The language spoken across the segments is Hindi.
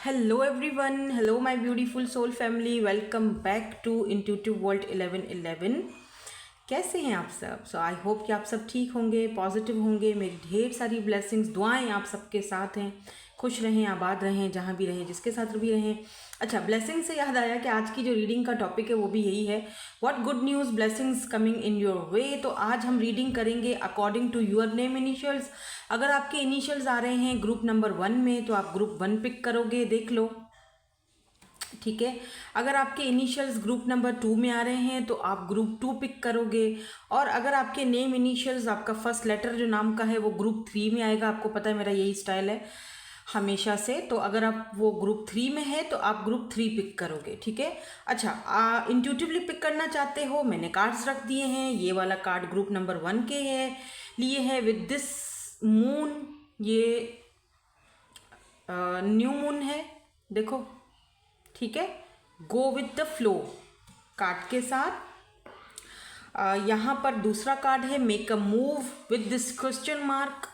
Hello everyone, hello my beautiful soul family, welcome back to Intuitive World 1111। कैसे हैं आप सब? आई होप कि आप सब ठीक होंगे, पॉजिटिव होंगे। मेरी ढेर सारी ब्लेसिंग्स, दुआएं आप सबके साथ हैं। खुश रहें, आबाद रहें, जहाँ भी रहें, जिसके साथ भी रहें। अच्छा, ब्लेसिंग से याद आया कि आज की जो रीडिंग का टॉपिक है वो भी यही है, what good news blessings coming in your way. तो आज हम रीडिंग करेंगे according to your name initials. अगर आपके इनिशियल्स आ रहे हैं ग्रुप नंबर 1 में तो आप ग्रुप 1 पिक करोगे, देख लो, ठीक है। अगर आपके इनिशियल्स ग्रुप नंबर 2 में आ रहे हैं तो आप ग्रुप 2 पिक करोगे। और अगर आपके नेम इनिशियल्स, आपका फर्स्ट लेटर जो नाम का है वो ग्रुप 3 में आएगा, आपको पता है मेरा यही स्टाइल है हमेशा से, तो अगर आप वो ग्रुप 3 में है तो आप ग्रुप 3 पिक करोगे, ठीक है। अच्छा, इंट्यूटिवली पिक करना चाहते हो, मैंने कार्ड्स रख दिए हैं। ये वाला कार्ड ग्रुप नंबर 1 के है लिए है विद दिस मून, ये न्यू मून है, देखो, ठीक है। Go with the flow card के साथ। यहाँ पर दूसरा कार्ड है make a move with this question mark.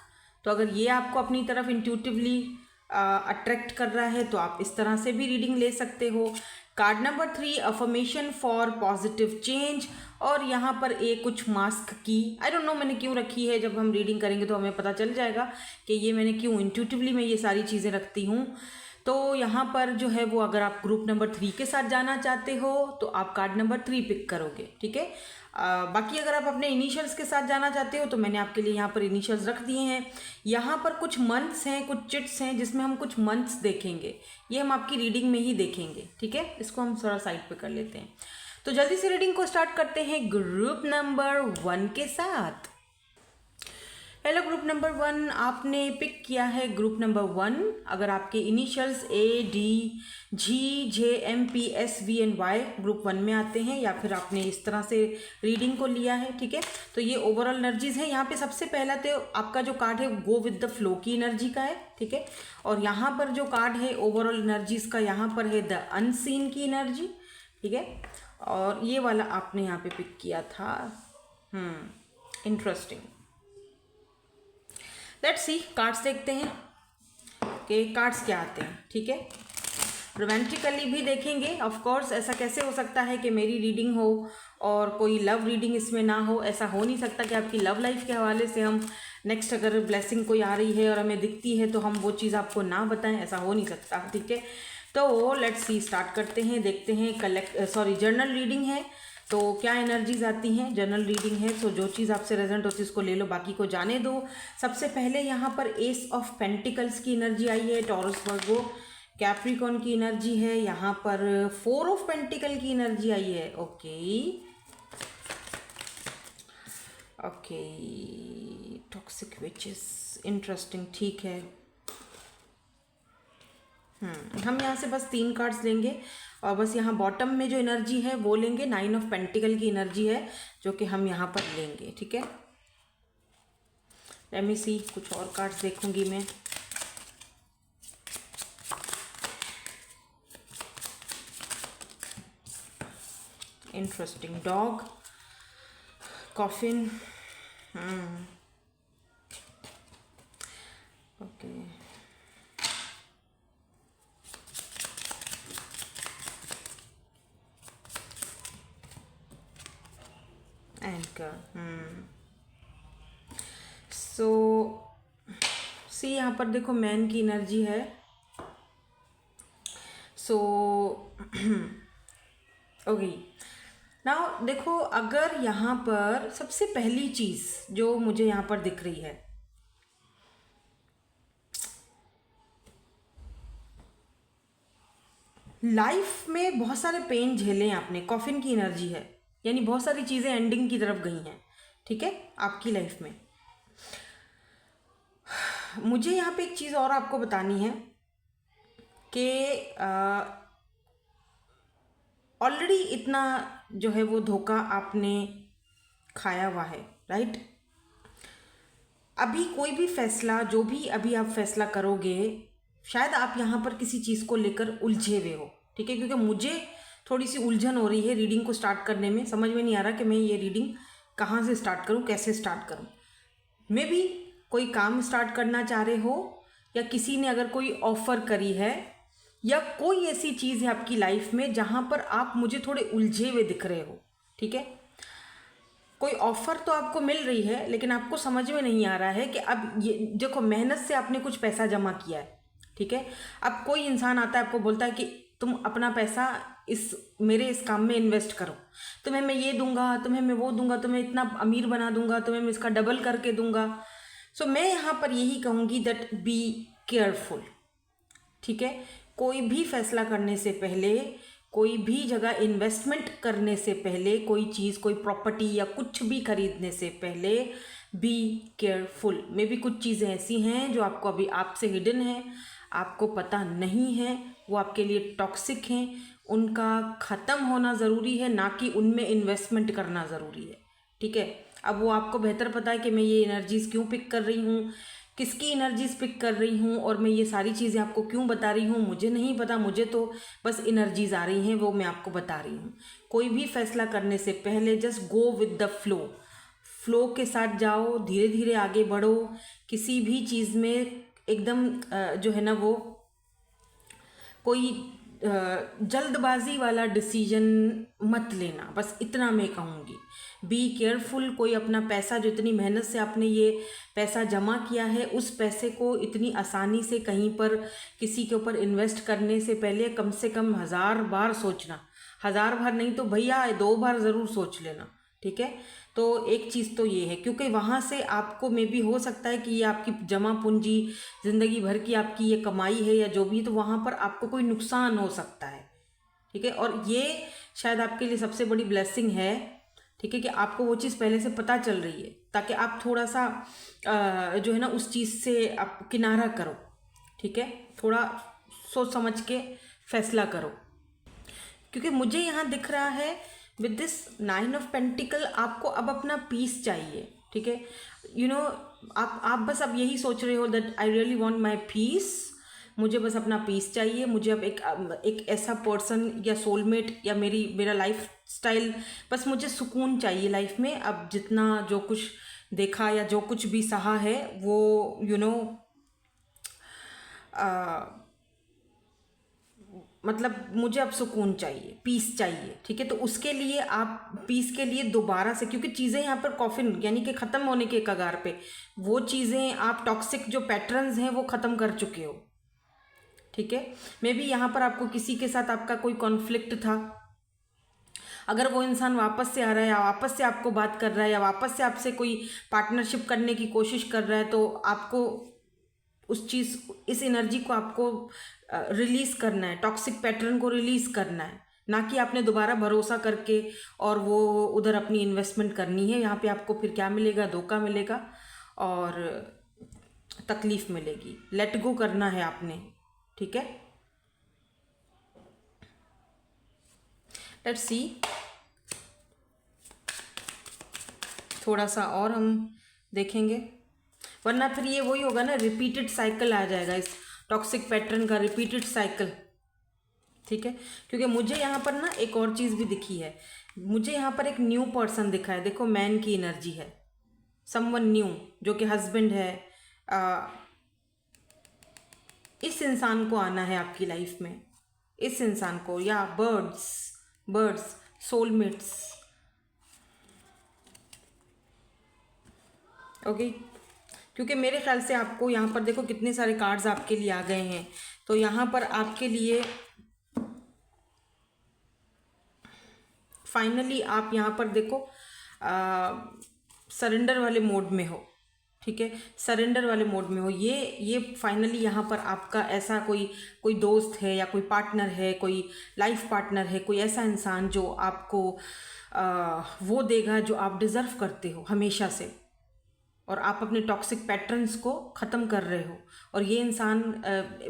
तो अगर ये आपको अपनी तरफ इंट्यूटिवली अट्रैक्ट कर रहा है तो आप इस तरह से भी रीडिंग ले सकते हो। Card number 3 affirmation for positive change. और यहाँ पर एक कुछ मास्क की, आई डोंट नो मैंने क्यों रखी है, जब हम रीडिंग करेंगे तो हमें पता चल जाएगा कि ये मैंने क्यों इंट्यूटिवली मैं ये सारी चीज़ें रखती हूँ। तो यहाँ पर जो है वो, अगर आप ग्रुप नंबर 3 के साथ जाना चाहते हो तो आप कार्ड नंबर 3 पिक करोगे, ठीक है। बाकी अगर आप अपने इनिशियल्स के साथ जाना चाहते हो तो मैंने आपके लिए यहाँ पर इनिशियल्स रख दिए हैं। यहाँ पर कुछ मंथ्स हैं, कुछ चिट्स हैं जिसमें हम कुछ मंथ्स देखेंगे, ये हम आपकी रीडिंग में ही देखेंगे, ठीक है। इसको हम थोड़ा साइड पे कर लेते हैं। तो जल्दी से रीडिंग को स्टार्ट करते हैं ग्रुप नंबर 1 के साथ। हेलो ग्रुप नंबर 1, आपने पिक किया है ग्रुप नंबर 1। अगर आपके इनिशियल्स ADGJMPSVNY ग्रुप 1 में आते हैं या फिर आपने इस तरह से रीडिंग को लिया है, ठीक है, तो ये ओवरऑल एनर्जीज है। यहाँ पे सबसे पहला तो आपका जो कार्ड है गो विद द फ्लो की एनर्जी का है, ठीक है। और यहाँ पर जो कार्ड है ओवरऑल एनर्जीज का, यहाँ पर है द अनसीन की एनर्जी, ठीक है। और ये वाला आपने यहाँ पे पिक किया था। इंटरेस्टिंग। लेट्स सी, कार्ड्स देखते हैं कि कार्ड्स क्या आते हैं, ठीक है। रोमांटिकली भी देखेंगे, ऑफ कोर्स। ऐसा कैसे हो सकता है कि मेरी रीडिंग हो और कोई लव रीडिंग इसमें ना हो? ऐसा हो नहीं सकता कि आपकी लव लाइफ के हवाले से हम नेक्स्ट, अगर ब्लेसिंग कोई आ रही है और हमें दिखती है तो हम वो चीज़ आपको ना बताएं, ऐसा हो नहीं सकता, ठीक है। तो लेट्स सी, स्टार्ट करते हैं, देखते हैं। जर्नल रीडिंग है तो क्या एनर्जीज आती हैं। जनरल रीडिंग है तो जो चीज़ आपसे रेजोनेट होती है उसको ले लो, बाकी को जाने दो। सबसे पहले यहाँ पर एस ऑफ पेंटिकल्स की एनर्जी आई है, टॉरस वर्गो कैप्रिकॉन की एनर्जी है। यहाँ पर 4 ऑफ पेंटिकल की एनर्जी आई है। ओके, टॉक्सिक विचेस, इंटरेस्टिंग, ठीक है। हम यहाँ से बस 3 कार्ड्स लेंगे और बस यहाँ बॉटम में जो एनर्जी है वो लेंगे। 9 ऑफ पेंटिकल की एनर्जी है जो कि हम यहाँ पर लेंगे, ठीक है। लेट मी सी, कुछ और कार्ड्स देखूंगी मैं। Interesting, dog, coffin, okay, anchor. So see, यहाँ पर देखो मैन की एनर्जी है। सो ओके, नाउ देखो, अगर यहाँ पर सबसे पहली चीज़ जो मुझे यहाँ पर दिख रही है, लाइफ में बहुत सारे पेन झेले हैं आपने, कॉफिन की एनर्जी है, यानी बहुत सारी चीज़ें एंडिंग की तरफ गई हैं, ठीक है, आपकी लाइफ में। मुझे यहाँ पे एक चीज़ और आपको बतानी है कि ऑलरेडी इतना जो है वो धोखा आपने खाया हुआ है, राइट। अभी कोई भी फैसला, जो भी अभी आप फैसला करोगे, शायद आप यहाँ पर किसी चीज़ को लेकर उलझे हुए हो, ठीक है। क्योंकि मुझे थोड़ी सी उलझन हो रही है रीडिंग को स्टार्ट करने में, समझ में नहीं आ रहा कि मैं ये रीडिंग कहाँ से स्टार्ट करूँ, कैसे स्टार्ट करूँ। मे बी कोई काम स्टार्ट करना चाह रहे हो, या किसी ने अगर कोई ऑफ़र करी है या कोई ऐसी चीज़ है आपकी लाइफ में जहाँ पर आप मुझे थोड़े उलझे हुए दिख रहे हो, ठीक है। कोई ऑफर तो आपको मिल रही है लेकिन आपको समझ में नहीं आ रहा है कि अब ये देखो, मेहनत से आपने कुछ पैसा जमा किया है, ठीक है। अब कोई इंसान आता है आपको बोलता है कि तुम अपना पैसा मेरे इस काम में इन्वेस्ट करो, तुम्हें मैं ये दूंगा, तुम्हें मैं वो दूंगा, तुम्हें इतना अमीर बना दूंगा, तुम्हें मैं इसका डबल करके दूंगा। सो मैं यहाँ पर यही कहूँगी दैट बी केयरफुल, ठीक है। कोई भी फैसला करने से पहले, कोई भी जगह इन्वेस्टमेंट करने से पहले, कोई चीज़, कोई प्रॉपर्टी या कुछ भी खरीदने से पहले बी केयरफुल। मे भी कुछ चीज़ें ऐसी हैं जो आपको अभी आपसे हिडन है, आपको पता नहीं है, वो आपके लिए टॉक्सिक हैं, उनका ख़त्म होना ज़रूरी है, ना कि उनमें इन्वेस्टमेंट करना ज़रूरी है, ठीक है। अब वो आपको बेहतर पता है कि मैं ये एनर्जीज़ क्यों पिक कर रही हूँ, किसकी एनर्जीज पिक कर रही हूँ, और मैं ये सारी चीज़ें आपको क्यों बता रही हूँ, मुझे नहीं पता, मुझे तो बस एनर्जीज आ रही हैं, वो मैं आपको बता रही हूँ। कोई भी फैसला करने से पहले just go with the flow, flow के साथ जाओ, धीरे धीरे आगे बढ़ो। किसी भी चीज़ में एकदम जो है ना वो कोई जल्दबाजी वाला डिसीजन मत लेना, बस इतना मैं कहूँगी। Be careful. कोई अपना पैसा, जो इतनी मेहनत से आपने ये पैसा जमा किया है, उस पैसे को इतनी आसानी से कहीं पर किसी के ऊपर इन्वेस्ट करने से पहले कम से कम 1000 बार सोचना। 1000 बार नहीं तो भैया 2 बार ज़रूर सोच लेना, ठीक है। तो एक चीज़ तो ये है, क्योंकि वहाँ से आपको मे भी हो सकता है कि ये आपकी जमा पूंजी, ज़िंदगी भर की आपकी ये कमाई है या जो भी, तो वहाँ पर आपको कोई नुकसान हो सकता है, ठीक है। और ये शायद आपके लिए सबसे बड़ी ब्लेसिंग है, ठीक है, कि आपको वो चीज़ पहले से पता चल रही है, ताकि आप थोड़ा सा जो है ना उस चीज़ से आप किनारा करो, ठीक है। थोड़ा सोच समझ के फैसला करो, क्योंकि मुझे यहाँ दिख रहा है विद दिस 9 ऑफ पेंटिकल आपको अब अपना पीस चाहिए, ठीक है। यू नो आप बस अब यही सोच रहे हो that I really want my peace, मुझे बस अपना पीस चाहिए, मुझे अब एक ऐसा पर्सन या सोलमेट या मेरा लाइफ स्टाइल, बस मुझे सुकून चाहिए लाइफ में। अब जितना जो कुछ देखा या जो कुछ भी सहा है वो मतलब मुझे अब सुकून चाहिए, पीस चाहिए, ठीक है। तो उसके लिए आप पीस के लिए दोबारा से, क्योंकि चीज़ें यहाँ पर कॉफिन यानी कि ख़त्म होने के कगार पे, वो चीज़ें आप टॉक्सिक जो पैटर्न्स हैं वो ख़त्म कर चुके हो, ठीक है। मे बी यहाँ पर आपको किसी के साथ आपका कोई कॉन्फ्लिक्ट था, अगर वो इंसान वापस से आ रहा है या वापस से आपको बात कर रहा है या वापस से आपसे कोई पार्टनरशिप करने की कोशिश कर रहा है, तो आपको इस एनर्जी को आपको रिलीज़ करना है, टॉक्सिक पैटर्न को रिलीज़ करना है, ना कि आपने दोबारा भरोसा करके और वो उधर अपनी इन्वेस्टमेंट करनी है। यहाँ पे आपको फिर क्या मिलेगा? धोखा मिलेगा और तकलीफ़ मिलेगी। लेट गो करना है आपने, ठीक है। लेट्स सी, थोड़ा सा और हम देखेंगे, वरना फिर ये वही होगा ना, रिपीटेड साइकिल आ जाएगा इस टॉक्सिक पैटर्न का, रिपीटेड साइकिल, ठीक है। क्योंकि मुझे यहाँ पर ना एक और चीज़ भी दिखी है, मुझे यहाँ पर एक न्यू पर्सन दिखा है। देखो मैन की एनर्जी है, समवन न्यू जो कि हस्बैंड है। इस इंसान को आना है आपकी लाइफ में, इस इंसान को, या बर्ड्स सोलमेट्स, ओके। क्योंकि मेरे ख्याल से आपको यहाँ पर देखो कितने सारे कार्ड्स आपके लिए आ गए हैं, तो यहाँ पर आपके लिए फाइनली आप यहाँ पर देखो सरेंडर वाले मोड में हो, ठीक है। सरेंडर वाले मोड में हो, ये फाइनली यहाँ पर आपका ऐसा कोई दोस्त है या कोई पार्टनर है, कोई लाइफ पार्टनर है, कोई ऐसा इंसान जो आपको वो देगा जो आप डिज़र्व करते हो हमेशा से, और आप अपने टॉक्सिक पैटर्न्स को ख़त्म कर रहे हो। और ये इंसान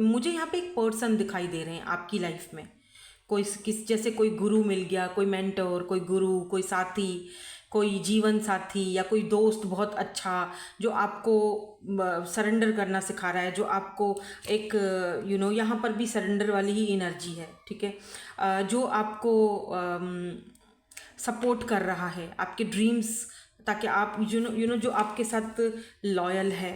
मुझे यहाँ पे एक पर्सन दिखाई दे रहे हैं आपकी लाइफ में, जैसे कोई गुरु मिल गया, कोई मेंटर, कोई गुरु, कोई साथी, कोई जीवन साथी या कोई दोस्त बहुत अच्छा, जो आपको सरेंडर करना सिखा रहा है, जो आपको एक यहाँ पर भी सरेंडर वाली ही एनर्जी है, ठीक है। जो आपको सपोर्ट कर रहा है आपके ड्रीम्स, ताकि आप जो आपके साथ लॉयल है।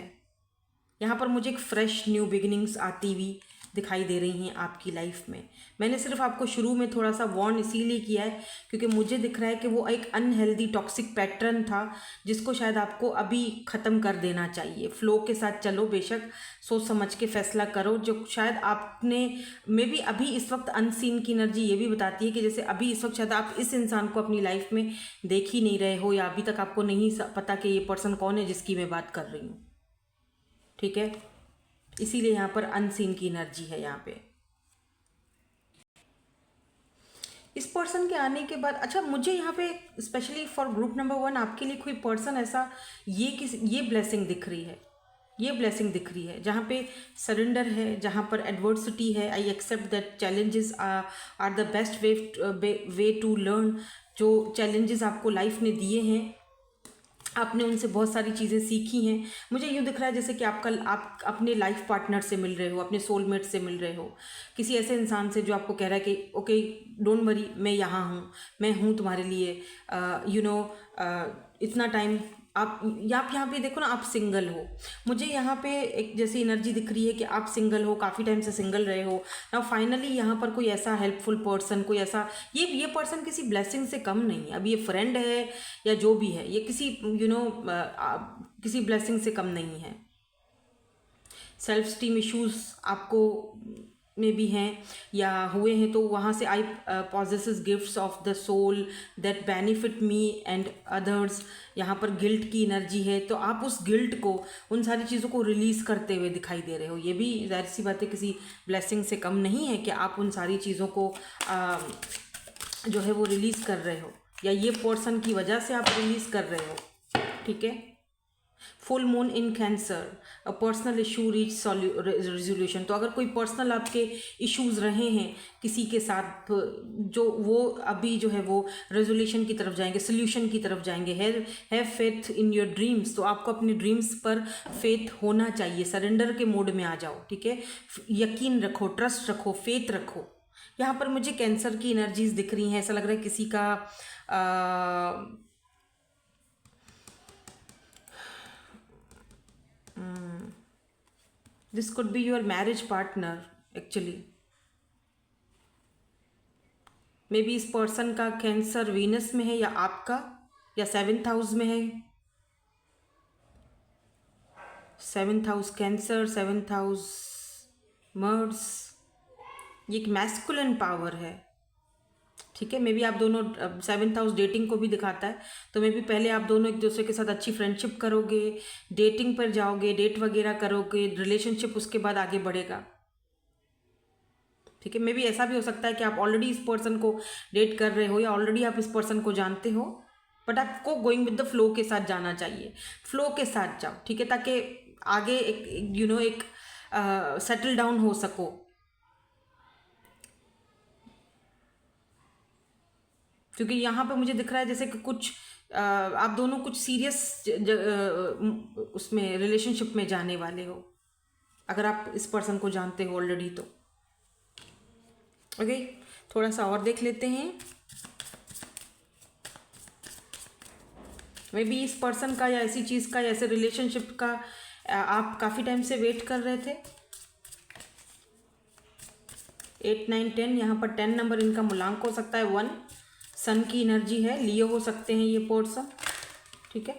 यहाँ पर मुझे एक फ्रेश न्यू बिगिनिंग्स आती हुई दिखाई दे रही हैं आपकी लाइफ में। मैंने सिर्फ आपको शुरू में थोड़ा सा वार्न इसीलिए किया है क्योंकि मुझे दिख रहा है कि वो एक अनहेल्दी टॉक्सिक पैटर्न था जिसको शायद आपको अभी ख़त्म कर देना चाहिए। फ़्लो के साथ चलो, बेशक सोच समझ के फैसला करो जो शायद आपने मे बी अभी इस वक्त अनसीन की एनर्जी ये भी बताती है कि जैसे अभी इस वक्त शायद आप इस इंसान को अपनी लाइफ में देख ही नहीं रहे हो या अभी तक आपको नहीं पता कि ये पर्सन कौन है जिसकी मैं बात कर रही हूँ। ठीक है, इसीलिए यहाँ पर अनसीन की एनर्जी है। यहाँ पे इस पर्सन के आने के बाद, अच्छा मुझे यहाँ पे स्पेशली फॉर ग्रुप नंबर 1 आपके लिए कोई पर्सन ऐसा ये ब्लेसिंग दिख रही है, ये ब्लेसिंग दिख रही है जहाँ पे सरेंडर है, जहाँ पर एडवर्सिटी है। I accept that challenges are the best way to learn. जो चैलेंजेस आपको लाइफ ने दिए हैं आपने उनसे बहुत सारी चीज़ें सीखी हैं। मुझे यूँ दिख रहा है जैसे कि आप अपने लाइफ पार्टनर से मिल रहे हो, अपने सोलमेट से मिल रहे हो, किसी ऐसे इंसान से जो आपको कह रहा है कि ओके डोंट वरी, मैं यहाँ हूँ, मैं हूँ तुम्हारे लिए। इतना टाइम आप यहाँ पे देखो ना, आप सिंगल हो। मुझे यहाँ पे एक जैसी एनर्जी दिख रही है कि आप सिंगल हो, काफ़ी टाइम से सिंगल रहे हो ना। फाइनली यहाँ पर कोई ऐसा हेल्पफुल पर्सन, कोई ऐसा ये पर्सन किसी ब्लेसिंग से कम नहीं है। अब ये फ्रेंड है या जो भी है, ये किसी किसी ब्लेसिंग से कम नहीं है। सेल्फ स्टीम इश्यूज आपको में भी हैं या हुए हैं तो वहाँ से I possesses gifts of the soul that benefit me and others. यहाँ पर गिल्ट की एनर्जी है तो आप उस गिल्ट को, उन सारी चीज़ों को रिलीज़ करते हुए दिखाई दे रहे हो। ये भी जाहिर सी बात है किसी ब्लेसिंग से कम नहीं है कि आप उन सारी चीज़ों को जो है वो रिलीज़ कर रहे हो या ये पर्सन की वजह से आप रिलीज़ कर रहे हो। ठीक है, full moon in cancer, a personal issue reach resolution. तो अगर कोई पर्सनल आपके इश्यूज रहे हैं किसी के साथ जो वो अभी जो है वो रेजोल्यूशन की तरफ जाएंगे, सोल्यूशन की तरफ जाएंगे। Have faith in your dreams, तो आपको अपने ड्रीम्स पर फेथ होना चाहिए। सरेंडर के मोड में आ जाओ। ठीक है, यकीन रखो, ट्रस्ट रखो, फेथ रखो। यहाँ पर मुझे कैंसर की एनर्जीज दिख रही हैं। ऐसा लग रहा है किसी का this could be your marriage partner actually. May be इस पर्सन का कैंसर वीनस में है या आपका, या 7th हाउस में है। 7th house cancer, 7th house मर्ड्स, ये एक मैस्कुलिन पावर है। ठीक है, मे बी आप दोनों 7th हाउस डेटिंग को भी दिखाता है तो मे बी पहले आप दोनों एक दूसरे के साथ अच्छी फ्रेंडशिप करोगे, डेटिंग पर जाओगे, डेट वगैरह करोगे, रिलेशनशिप उसके बाद आगे बढ़ेगा। ठीक है, मे बी ऐसा भी हो सकता है कि आप ऑलरेडी इस पर्सन को डेट कर रहे हो या ऑलरेडी आप इस पर्सन को जानते हो, बट आपको गोइंग विद द फ्लो के साथ जाना चाहिए। फ्लो के साथ जाओ। ठीक है, ताकि आगे एक सेटल डाउन हो सको। क्योंकि यहाँ पे मुझे दिख रहा है जैसे कि कुछ आप दोनों कुछ सीरियस उसमें रिलेशनशिप में जाने वाले हो, अगर आप इस पर्सन को जानते हो ऑलरेडी तो। ओके, थोड़ा सा और देख लेते हैं। मे बी इस पर्सन का या ऐसी चीज़ का या ऐसे रिलेशनशिप का आप काफ़ी टाइम से वेट कर रहे थे। 8, 9, 10, यहाँ पर 10 नंबर इनका मूलांक हो सकता है 1। सन की एनर्जी है, लियो हो सकते हैं ये पर्सन। ठीक है,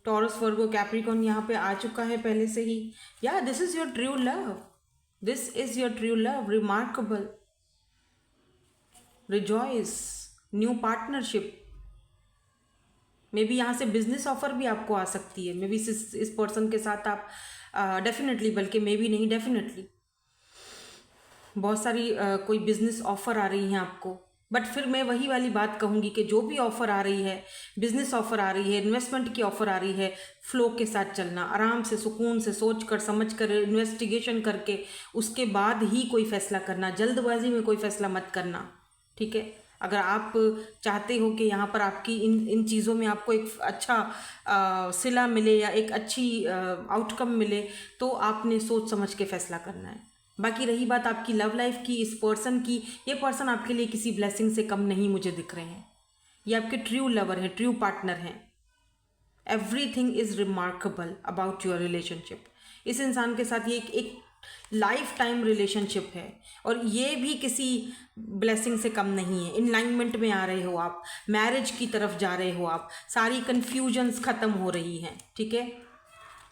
टॉरस, वर्गो, कैप्रिकॉर्न यहाँ पे आ चुका है पहले से ही। या this is your true love, this is your true love, remarkable, rejoice, new partnership. May be यहाँ से बिजनेस ऑफर भी आपको आ सकती है। मे बी इस पर्सन के साथ आप डेफिनेटली, बल्कि मे बी नहीं, डेफिनेटली बहुत सारी कोई बिजनेस ऑफर आ रही हैं आपको। बट फिर मैं वही वाली बात कहूँगी कि जो भी ऑफ़र आ रही है, बिजनेस ऑफ़र आ रही है, इन्वेस्टमेंट की ऑफ़र आ रही है, फ्लो के साथ चलना, आराम से, सुकून से, सोच कर समझ कर, इन्वेस्टिगेशन करके उसके बाद ही कोई फ़ैसला करना। जल्दबाजी में कोई फ़ैसला मत करना। ठीक है, अगर आप चाहते हो कि यहाँ पर आपकी इन चीज़ों में आपको एक अच्छा सिला मिले या एक अच्छी आउटकम मिले तो आपने सोच समझ के फ़ैसला करना है। बाकी रही बात आपकी लव लाइफ की, इस पर्सन की, ये पर्सन आपके लिए किसी ब्लेसिंग से कम नहीं मुझे दिख रहे हैं। ये आपके ट्रू लवर हैं, ट्रू पार्टनर हैं। Everything is remarkable about your relationship. इस इंसान के साथ ये एक लाइफ टाइम रिलेशनशिप है, और ये भी किसी ब्लेसिंग से कम नहीं है। इनलाइनमेंट में आ रहे हो आप, मैरिज की तरफ जा रहे हो आप, सारी कन्फ्यूजन्स ख़त्म हो रही हैं, ठीक है,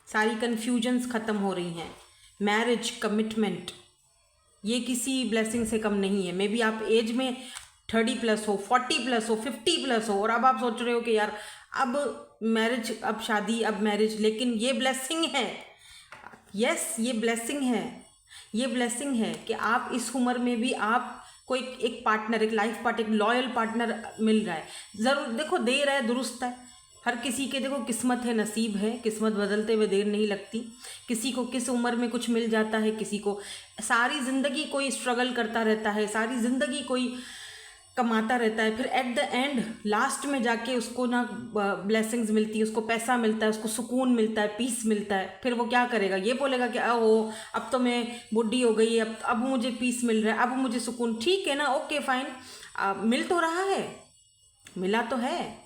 सारी कन्फ्यूजन्स ख़त्म हो रही हैं। मैरिज, कमिटमेंट, ये किसी ब्लेसिंग से कम नहीं है। मे बी आप एज में 30+ हो, 40+ हो, 50+ हो, और अब आप सोच रहे हो कि यार अब मैरिज, अब शादी, अब मैरिज, लेकिन ये ब्लेसिंग है। यस, ये ब्लेसिंग है, ये ब्लेसिंग है कि आप इस उम्र में भी आप कोई एक पार्टनर, एक लाइफ पार्टनर, एक लॉयल पार्टनर मिल रहा है। ज़रूर देखो, देर है दुरुस्त है। हर किसी के देखो किस्मत है, नसीब है, किस्मत बदलते हुए देर नहीं लगती। किसी को किस उम्र में कुछ मिल जाता है, किसी को सारी ज़िंदगी कोई स्ट्रगल करता रहता है, सारी ज़िंदगी कोई कमाता रहता है, फिर एट द एंड लास्ट में जाके उसको ना ब्लेसिंग्स मिलती है, उसको पैसा मिलता है, उसको सुकून मिलता है, पीस मिलता है। फिर वो क्या करेगा? ये बोलेगा कि ओ अब तो मैं बुढ़ी हो गई, अब मुझे पीस मिल रहा है, अब मुझे सुकून। ठीक है ना, ओके फाइन, मिल तो रहा है, मिला तो है।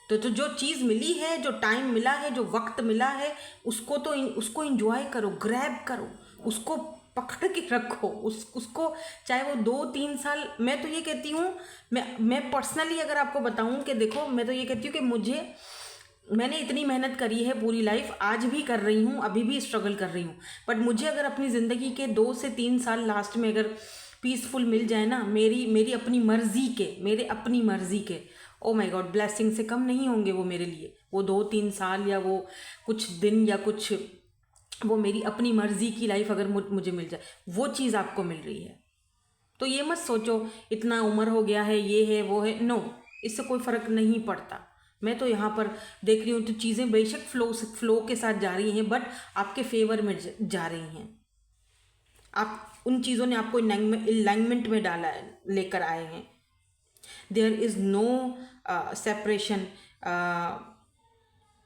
तो जो चीज़ मिली है, जो टाइम मिला है, जो वक्त मिला है, उसको इंजॉय करो, ग्रैब करो, उसको पकड़ के रखो, उसको, चाहे वो 2-3 साल। मैं तो ये कहती हूँ, मैं पर्सनली अगर आपको बताऊँ कि देखो, मैं तो ये कहती हूँ कि मैंने इतनी मेहनत करी है पूरी लाइफ, आज भी कर रही हूँ, अभी भी स्ट्रगल कर रही हूँ, बट मुझे अगर अपनी ज़िंदगी के 2 से 3 साल लास्ट में अगर पीसफुल मिल जाए ना, मेरी अपनी मर्ज़ी के, ओ माय गॉड, ब्लेसिंग से कम नहीं होंगे वो मेरे लिए। वो 2-3 साल या वो कुछ दिन या कुछ, वो मेरी अपनी मर्ज़ी की लाइफ अगर मुझे मिल जाए, वो चीज़ आपको मिल रही है। तो ये मत सोचो इतना उम्र हो गया है, ये है वो है, नो, इससे कोई फ़र्क नहीं पड़ता। मैं तो यहाँ पर देख रही हूँ तो चीज़ें बेशक फ्लो के साथ जा रही हैं, बट आपके फेवर में जा रही हैं। आप उन चीज़ों ने आपको अलाइनमेंट में डाला है, लेकर आए हैं। There is no separation,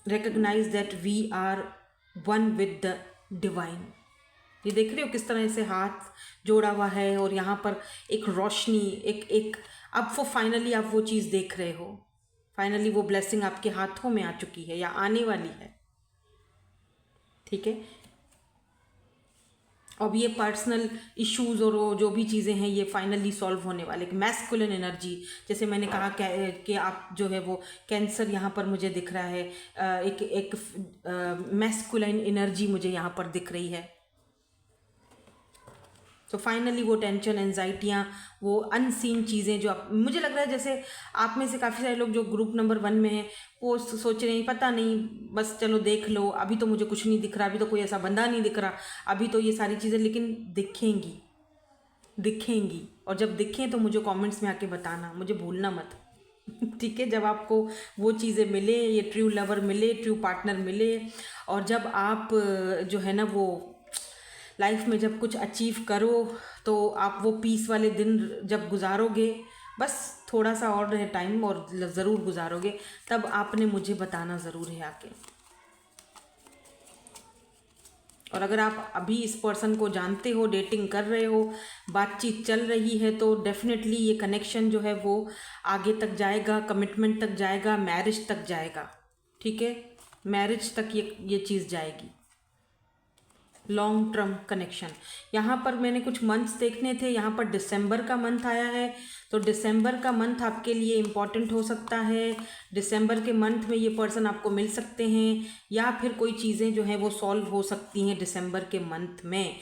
recognise that we are one with the divine. ये देख रहे हो किस तरह से हाथ जोड़ा हुआ है, और यहाँ पर एक रोशनी, एक अब वो फाइनली आप वो चीज़ देख रहे हो, फाइनली वो ब्लेसिंग आपके हाथों में आ चुकी है या आने वाली है, ठीक है। अब ये पर्सनल इश्यूज़ और वो जो भी चीज़ें हैं, ये फाइनली सॉल्व होने वाले। मैस्कुलिन एनर्जी, जैसे मैंने कहा कि आप जो है वो कैंसर यहाँ पर मुझे दिख रहा है, एक मैस्कुलिन एनर्जी मुझे यहाँ पर दिख रही है। तो फाइनली वो टेंशन, एंजाइटियाँ, वो अनसीन चीज़ें जो मुझे लग रहा है, जैसे आप में से काफ़ी सारे लोग जो ग्रुप नंबर 1 में हैं, वो सोच रहे हैं पता नहीं, बस चलो देख लो, अभी तो मुझे कुछ नहीं दिख रहा, अभी तो कोई ऐसा बंदा नहीं दिख रहा, अभी तो ये सारी चीज़ें, लेकिन दिखेंगी। और जब दिखें तो मुझे कमेंट्स में आके बताना, मुझे भूलना मत ठीक है। जब आपको वो चीज़ें मिले, ये ट्रू लवर मिले, ट्रू पार्टनर मिले, और जब आप जो है ना वो लाइफ में जब कुछ अचीव करो, तो आप वो पीस वाले दिन जब गुजारोगे, बस थोड़ा सा और है टाइम और ज़रूर गुजारोगे, तब आपने मुझे बताना ज़रूर है आके। और अगर आप अभी इस पर्सन को जानते हो, डेटिंग कर रहे हो, बातचीत चल रही है, तो डेफिनेटली ये कनेक्शन जो है वो आगे तक जाएगा, कमिटमेंट तक जाएगा, मैरिज तक जाएगा, ठीक है। मैरिज तक ये चीज़ जाएगी, लॉन्ग टर्म कनेक्शन। यहाँ पर मैंने कुछ मंथ्स देखने थे, यहाँ पर दिसंबर का मंथ आया है, तो दिसंबर का मंथ आपके लिए इम्पॉर्टेंट हो सकता है। दिसंबर के मंथ में ये पर्सन आपको मिल सकते हैं, या फिर कोई चीज़ें जो हैं वो सॉल्व हो सकती हैं दिसंबर के मंथ में।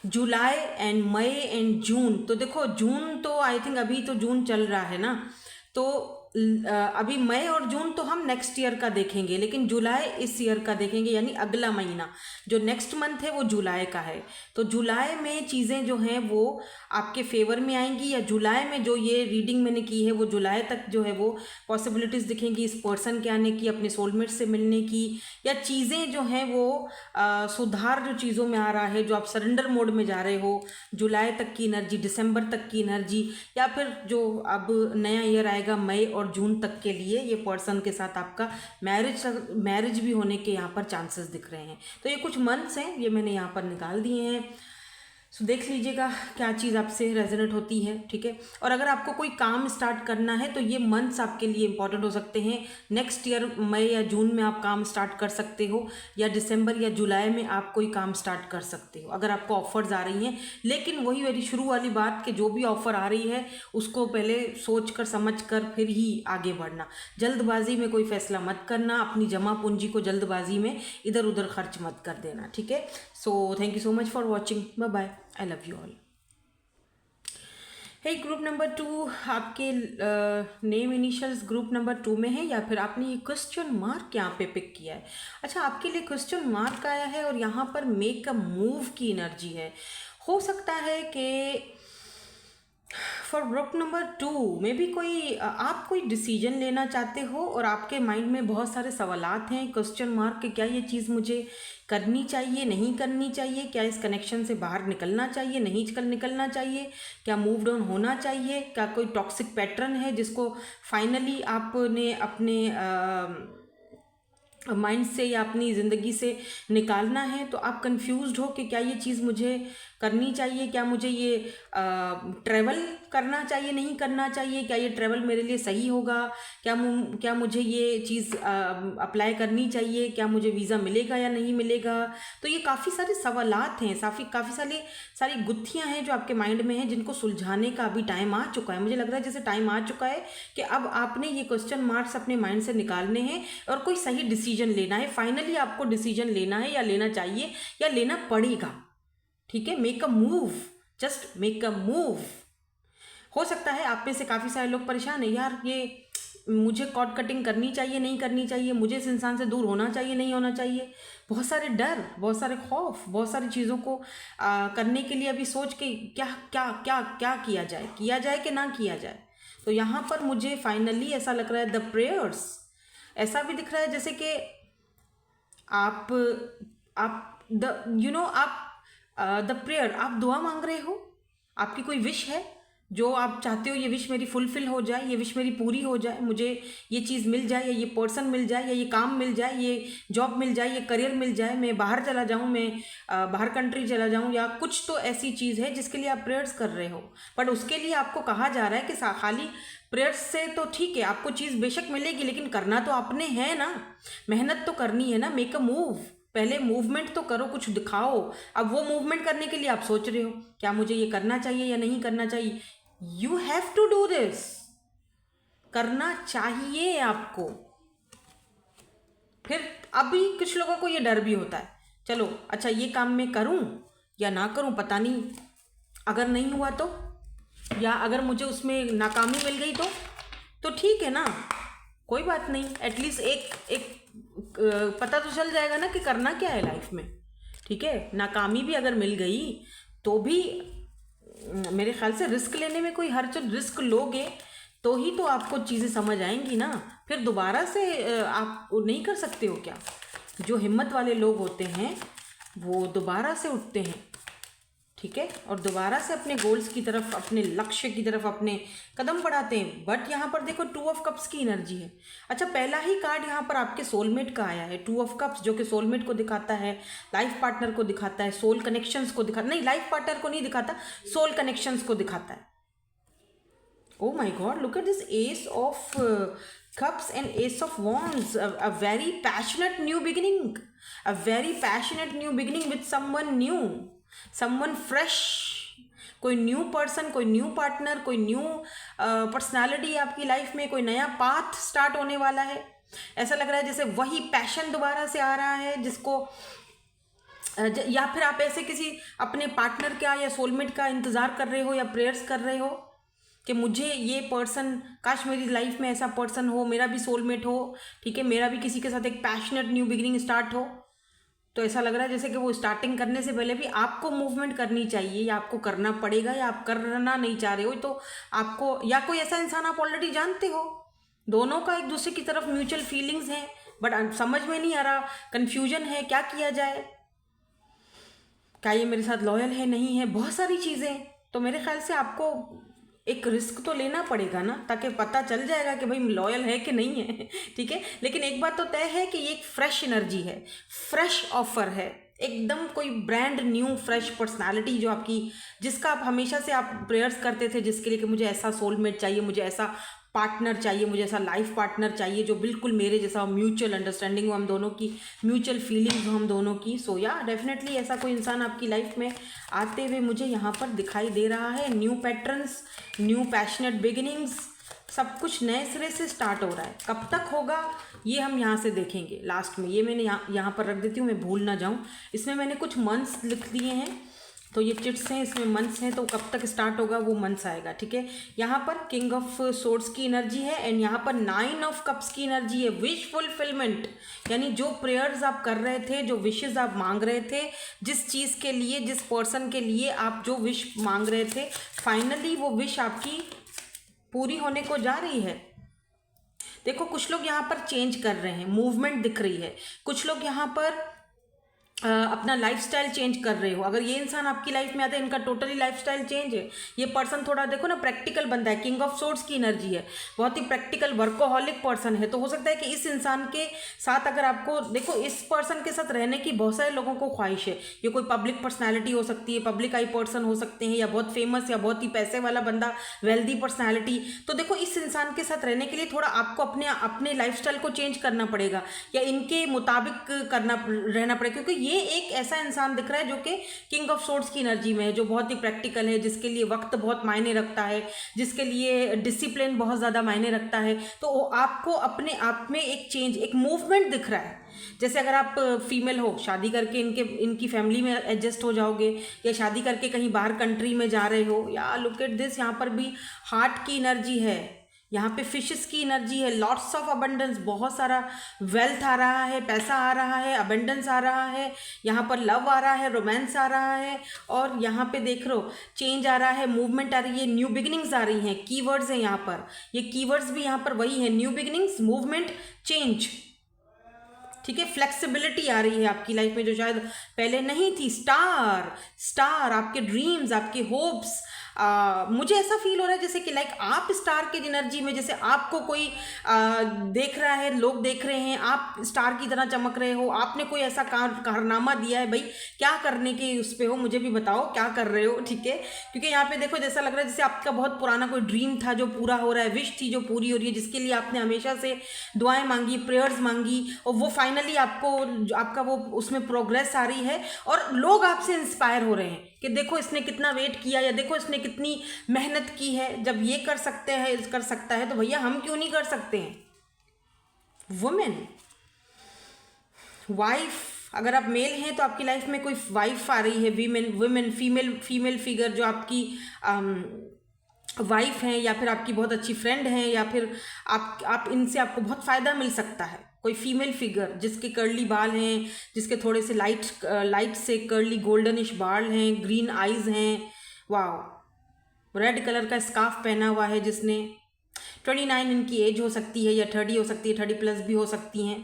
जुलाई एंड मई एंड जून, तो देखो जून तो आई थिंक अभी तो जून चल रहा है ना, तो अभी मई और जून तो हम नेक्स्ट ईयर का देखेंगे, लेकिन जुलाई इस ईयर का देखेंगे, यानी अगला महीना जो नेक्स्ट मंथ है वो जुलाई का है। तो जुलाई में चीज़ें जो हैं वो आपके फेवर में आएंगी, या जुलाई में जो ये रीडिंग मैंने की है वो जुलाई तक जो है वो पॉसिबिलिटीज़ दिखेंगी इस पर्सन के आने की, अपने सोलमेट से मिलने की, या चीज़ें जो हैं वो सुधार जो चीज़ों में आ रहा है, जो आप सरेंडर मोड में जा रहे हो, जुलाई तक की एनर्जी, दिसंबर तक की एनर्जी, या फिर जो अब नया ईयर आएगा मई और जून तक के लिए, ये पर्सन के साथ आपका मैरिज भी होने के यहाँ पर चांसेस दिख रहे हैं। तो ये कुछ मंथ्स हैं, ये मैंने यहाँ पर निकाल दिए हैं। सो देख लीजिएगा क्या चीज़ आपसे रेजोनेट होती है, ठीक है। और अगर आपको कोई काम स्टार्ट करना है तो ये मंथ्स आपके लिए इंपॉर्टेंट हो सकते हैं। नेक्स्ट ईयर मई या जून में आप काम स्टार्ट कर सकते हो, या दिसंबर या जुलाई में आप कोई काम स्टार्ट कर सकते हो अगर आपको ऑफर्स आ रही हैं। लेकिन वही मेरी शुरू वाली बात कि जो भी ऑफ़र आ रही है उसको पहले सोच कर समझ कर फिर ही आगे बढ़ना। जल्दबाजी में कोई फैसला मत करना, अपनी जमा पूंजी को जल्दबाजी में इधर उधर खर्च मत कर देना, ठीक है। So thank you so much for watching, bye bye, I love you all. Hey group number 2, आपके नेम इनिशियल्स ग्रुप नंबर 2 में है या फिर आपने ये क्वेश्चन मार्क यहाँ पे पिक किया है। अच्छा, आपके लिए क्वेश्चन मार्क आया है और यहाँ पर मेक अ मूव की एनर्जी है। हो सकता है कि फॉर ग्रुप नंबर 2 में भी आप कोई डिसीजन लेना चाहते हो और आपके माइंड में बहुत सारे सवालात हैं, क्वेश्चन मार्क के क्या ये चीज़ मुझे करनी चाहिए, नहीं करनी चाहिए, क्या इस कनेक्शन से बाहर निकलना चाहिए, नहीं निकलना चाहिए, क्या मूव डाउन होना चाहिए, क्या कोई टॉक्सिक पैटर्न है जिसको फाइनली आपने अपने माइंड से या अपनी ज़िंदगी से निकालना है। तो आप कंफ्यूज्ड हो कि क्या ये चीज़ मुझे करनी चाहिए, क्या मुझे ये ट्रैवल करना चाहिए, नहीं करना चाहिए, क्या ये ट्रैवल मेरे लिए सही होगा, क्या मुझे ये चीज़ अप्लाई करनी चाहिए, क्या मुझे वीज़ा मिलेगा या नहीं मिलेगा। तो ये काफ़ी सारे सवालात हैं, काफ़ी सारी गुत्थियां हैं जो आपके माइंड में हैं, जिनको सुलझाने का अभी टाइम आ चुका है। मुझे लग रहा है जैसे टाइम आ चुका है कि अब आपने ये क्वेश्चन मार्क्स अपने माइंड से निकालने हैं और कोई सही डिसीजन लेना है। फाइनली आपको डिसीजन लेना है, या लेना चाहिए या लेना पड़ेगा, ठीक है। Make a move, just make a move. हो सकता है आप में से काफ़ी सारे लोग परेशान हैं, यार ये मुझे कॉर्ड कटिंग करनी चाहिए, नहीं करनी चाहिए, मुझे इस इंसान से दूर होना चाहिए, नहीं होना चाहिए। बहुत सारे डर, बहुत सारे खौफ, बहुत सारी चीज़ों को करने के लिए अभी सोच के क्या क्या क्या क्या किया जाए कि ना किया जाए। तो यहाँ पर मुझे फाइनली ऐसा लग रहा है, द प्रेयर्स, ऐसा भी दिख रहा है जैसे कि आप द प्रेयर, आप दुआ मांग रहे हो, आपकी कोई विश है जो आप चाहते हो ये विश मेरी फुलफिल हो जाए, ये विश मेरी पूरी हो जाए, मुझे ये चीज़ मिल जाए, या ये पर्सन मिल जाए, या ये काम मिल जाए, ये जॉब मिल जाए, ये करियर मिल जाए, मैं बाहर चला जाऊँ, मैं बाहर कंट्री चला जाऊँ, या कुछ तो ऐसी चीज़ है जिसके लिए आप प्रेयर्स कर रहे हो। बट उसके लिए आपको कहा जा रहा है कि खाली प्रेयर्स से तो ठीक है, आपको चीज़ बेशक मिलेगी, लेकिन करना तो आपने है ना, मेहनत तो करनी है ना। मेक अ मूव, पहले मूवमेंट तो करो, कुछ दिखाओ। अब वो मूवमेंट करने के लिए आप सोच रहे हो क्या मुझे ये करना चाहिए या नहीं करना चाहिए। You have to do this, करना चाहिए आपको। फिर अभी कुछ लोगों को ये डर भी होता है, चलो अच्छा ये काम मैं करूं या ना करूं, पता नहीं अगर नहीं हुआ तो, या अगर मुझे उसमें नाकामी मिल गई तो ठीक है ना, कोई बात नहीं, एटलीस्ट एक पता तो चल जाएगा ना कि करना क्या है लाइफ में, ठीक है। नाकामी भी अगर मिल गई तो भी मेरे ख्याल से रिस्क लेने में कोई हर्ज, रिस्क लोगे तो ही तो आपको चीज़ें समझ आएंगी ना। फिर दोबारा से आप नहीं कर सकते हो क्या। जो हिम्मत वाले लोग होते हैं वो दोबारा से उठते हैं, ठीक है, और दोबारा से अपने गोल्स की तरफ, अपने लक्ष्य की तरफ अपने कदम बढ़ाते हैं। बट यहाँ पर देखो 2 ऑफ कप्स की एनर्जी है। अच्छा, पहला ही कार्ड यहाँ पर आपके सोलमेट का आया है, 2 ऑफ कप्स, जो कि सोलमेट को दिखाता है, लाइफ पार्टनर को दिखाता है, सोल कनेक्शंस को दिखाता, नहीं लाइफ पार्टनर को नहीं दिखाता, सोल कनेक्शंस को दिखाता है। Oh my God, look at this Ace of Cups and Ace of Wands. A very passionate new beginning. A very passionate new beginning with someone new. Someone fresh. कोई न्यू पर्सन, कोई न्यू पार्टनर, कोई न्यू पर्सनालिटी आपकी लाइफ में, कोई नया पाथ स्टार्ट होने वाला है। ऐसा लग रहा है जैसे वही पैशन दोबारा से आ रहा है जिसको, या फिर आप ऐसे किसी अपने पार्टनर का या सोलमेट का इंतज़ार कर रहे हो या प्रेयर्स कर रहे हो कि मुझे ये पर्सन, काश मेरी लाइफ में ऐसा पर्सन हो, मेरा भी सोलमेट हो, ठीक है, मेरा भी किसी के साथ एक पैशनेट न्यू बिगिनिंग स्टार्ट हो। तो ऐसा लग रहा है जैसे कि वो स्टार्टिंग करने से पहले भी आपको मूवमेंट करनी चाहिए, या आपको करना पड़ेगा, या आप करना नहीं चाह रहे हो तो आपको, या कोई ऐसा इंसान आप ऑलरेडी जानते हो, दोनों का एक दूसरे की तरफ म्यूचुअल फीलिंग्स हैं, बट समझ में नहीं आ रहा, कन्फ्यूजन है, क्या किया जाए, क्या ये मेरे साथ लॉयल है, नहीं है, बहुत सारी चीज़ें। तो मेरे ख्याल से आपको एक रिस्क तो लेना पड़ेगा ना, ताकि पता चल जाएगा कि भाई लॉयल है कि नहीं है, ठीक है। लेकिन एक बात तो तय है कि ये एक फ्रेश एनर्जी है, फ्रेश ऑफर है, एकदम कोई ब्रांड न्यू फ्रेश पर्सनालिटी जो आपकी, जिसका आप हमेशा से आप प्रेयर्स करते थे जिसके लिए कि मुझे ऐसा सोलमेट चाहिए, मुझे ऐसा पार्टनर चाहिए, मुझे ऐसा लाइफ पार्टनर चाहिए जो बिल्कुल मेरे जैसा म्यूचुअल अंडरस्टैंडिंग हो हम दोनों की, म्यूचुअल फीलिंग्स हो हम दोनों की। सो या डेफिनेटली ऐसा कोई इंसान आपकी लाइफ में आते हुए मुझे यहाँ पर दिखाई दे रहा है। New patterns, new passionate beginnings, सब कुछ नए सिरे से स्टार्ट हो रहा है। कब तक होगा ये हम यहाँ से देखेंगे लास्ट में। ये मैंने यहाँ पर रख देती हूँ, मैं भूल ना जाऊँ। इसमें मैंने कुछ मंथ्स लिख दिए हैं, तो ये चिट्स हैं, इसमें मंथ्स हैं, तो कब तक स्टार्ट होगा वो मंथ्स आएगा, ठीक है। यहाँ पर किंग ऑफ सोर्ड्स की एनर्जी है एंड यहाँ पर 9 ऑफ कप्स की एनर्जी है। विश फुलफिलमेंट, यानी जो प्रेयर्स आप कर रहे थे, जो विशेस आप मांग रहे थे, जिस चीज़ के लिए, जिस पर्सन के लिए आप जो विश मांग रहे थे, फाइनली वो विश आपकी पूरी होने को जा रही है। देखो कुछ लोग यहाँ पर चेंज कर रहे हैं, मूवमेंट दिख रही है। कुछ लोग यहाँ पर अपना लाइफस्टाइल चेंज कर रहे हो। अगर ये इंसान आपकी लाइफ में आते हैं, इनका टोटली लाइफस्टाइल चेंज है। ये पर्सन थोड़ा देखो ना प्रैक्टिकल बंदा है, किंग ऑफ सोर्ड्स की एनर्जी है, बहुत ही प्रैक्टिकल वर्कोहॉलिक पर्सन है। तो हो सकता है कि इस इंसान के साथ अगर आपको, देखो इस पर्सन के साथ रहने की बहुत सारे लोगों को ख्वाहिश है। ये कोई पब्लिक पर्सनैलिटी हो सकती है, पब्लिक आई पर्सन हो सकते हैं, या बहुत फेमस या बहुत ही पैसे वाला बंदा, वेल्दी पर्सनैलिटी। तो देखो इस इंसान के साथ रहने के लिए थोड़ा आपको अपने लाइफस्टाइल को चेंज करना पड़ेगा या इनके मुताबिक रहना पड़ेगा, क्योंकि ये एक ऐसा इंसान दिख रहा है जो कि किंग ऑफ सोर्ड्स की एनर्जी में है, जो बहुत ही प्रैक्टिकल है, जिसके लिए वक्त बहुत मायने रखता है, जिसके लिए डिसिप्लिन बहुत ज़्यादा मायने रखता है। तो आपको अपने आप में एक चेंज, एक मूवमेंट दिख रहा है। जैसे अगर आप फीमेल हो, शादी करके इनकी फैमिली में एडजस्ट हो जाओगे, या शादी करके कहीं बाहर कंट्री में जा रहे हो, या लुक एट दिस, यहाँ पर भी हार्ट की एनर्जी है, यहाँ पे फिशेस की एनर्जी है, लॉट्स ऑफ अबंडेंस, बहुत सारा वेल्थ आ रहा है, पैसा आ रहा है, अबंडेंस आ रहा है, यहाँ पर लव आ रहा है, रोमांस आ रहा है, और यहाँ पे देख रहे हो चेंज आ रहा है, मूवमेंट आ रही है, न्यू बिगिनिंग्स आ रही हैं। कीवर्ड्स हैं यहाँ पर, ये कीवर्ड्स भी यहाँ पर वही है, न्यू बिगिनिंग्स, मूवमेंट, चेंज, ठीक है। फ्लेक्सिबिलिटी आ रही है आपकी लाइफ में जो शायद पहले नहीं थी। स्टार, आपके ड्रीम्स, आपके होप्स, मुझे ऐसा फील हो रहा है जैसे कि लाइक आप स्टार की एनर्जी में, जैसे आपको कोई देख रहा है, लोग देख रहे हैं, आप स्टार की तरह चमक रहे हो। आपने कोई ऐसा कारनामा दिया है, भाई क्या करने के उस पे हो, मुझे भी बताओ क्या कर रहे हो, ठीक है। क्योंकि यहाँ पे देखो जैसा लग रहा है जैसे आपका बहुत पुराना कोई ड्रीम था जो पूरा हो रहा है, विश थी जो पूरी हो रही है, जिसके लिए आपने हमेशा से दुआएं मांगी, प्रेयर्स मांगी, और वो फाइनली आपका वो उसमें प्रोग्रेस आ रही है, और लोग आपसे इंस्पायर हो रहे हैं कि देखो इसने कितना वेट किया, या देखो इसने कितनी मेहनत की है। जब ये कर सकता है तो भैया हम क्यों नहीं कर सकते हैं। वुमेन, वाइफ, अगर आप मेल हैं तो आपकी लाइफ में कोई वाइफ आ रही है, वुमेन, फीमेल फिगर जो आपकी वाइफ हैं, या फिर आपकी बहुत अच्छी फ्रेंड हैं, या फिर आप इनसे आपको बहुत फ़ायदा मिल सकता है। कोई फीमेल फिगर जिसके कर्ली बाल हैं, जिसके थोड़े से लाइट से कर्ली गोल्डनिश बाल हैं, ग्रीन आइज़ हैं, वाह, रेड कलर का स्कार्फ पहना हुआ है, जिसने 29 इनकी एज हो सकती है, या 30 हो सकती है, 30+ भी हो सकती हैं।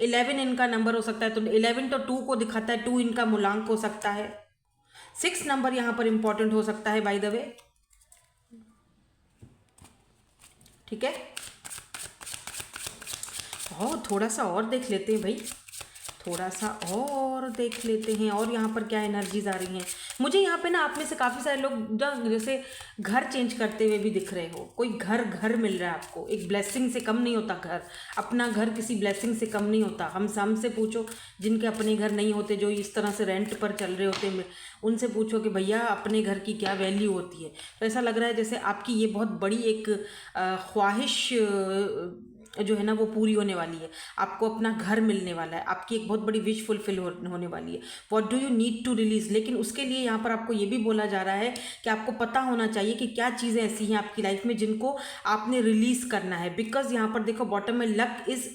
11 इनका नंबर हो सकता है, तो 11 तो 2 को दिखाता है, 2 इनका मूलांक हो सकता है। 6 नंबर यहाँ पर इंपॉर्टेंट हो सकता है बाय द वे, ठीक है। थोड़ा सा और देख लेते हैं भाई, थोड़ा सा और देख लेते हैं, और यहाँ पर क्या एनर्जीज आ रही हैं। मुझे यहाँ पे ना आप में से काफ़ी सारे लोग जैसे घर चेंज करते हुए भी दिख रहे हो। कोई घर मिल रहा है आपको, एक ब्लेसिंग से कम नहीं होता घर, अपना घर किसी ब्लेसिंग से कम नहीं होता। हमसे पूछो जिनके अपने घर नहीं होते, जो इस तरह से रेंट पर चल रहे होते हैं, उनसे पूछो कि भैया अपने घर की क्या वैल्यू होती है। तो ऐसा लग रहा है जैसे आपकी ये बहुत बड़ी एक ख्वाहिश जो है ना वो पूरी होने वाली है। आपको अपना घर मिलने वाला है, आपकी एक बहुत बड़ी विश फुलफिल होने वाली है। What do you need to release, लेकिन उसके लिए यहाँ पर आपको ये भी बोला जा रहा है कि आपको पता होना चाहिए कि क्या चीज़ें ऐसी हैं आपकी लाइफ में जिनको आपने रिलीज़ करना है। बिकॉज यहाँ पर देखो बॉटम में luck is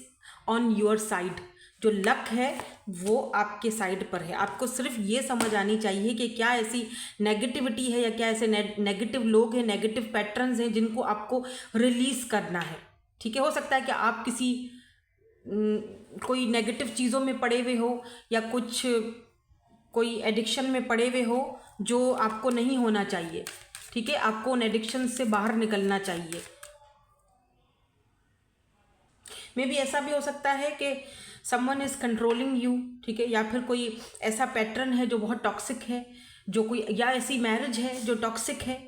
on your side, जो लक है वो आपके साइड पर है। आपको सिर्फ ये समझ आनी चाहिए कि क्या ऐसी नेगेटिविटी है, या क्या ऐसे नेगेटिव लोग हैं, नेगेटिव पैटर्न्स हैं जिनको आपको रिलीज़ करना है, ठीक है। हो सकता है कि आप किसी कोई नेगेटिव चीज़ों में पड़े हुए हो, या कोई एडिक्शन में पड़े हुए हो जो आपको नहीं होना चाहिए, ठीक है। आपको उन एडिक्शन से बाहर निकलना चाहिए। मे बी ऐसा भी हो सकता है कि समवन इज कंट्रोलिंग यू, ठीक है, या फिर कोई ऐसा पैटर्न है जो बहुत टॉक्सिक है, जो कोई, या ऐसी मैरिज है जो टॉक्सिक है,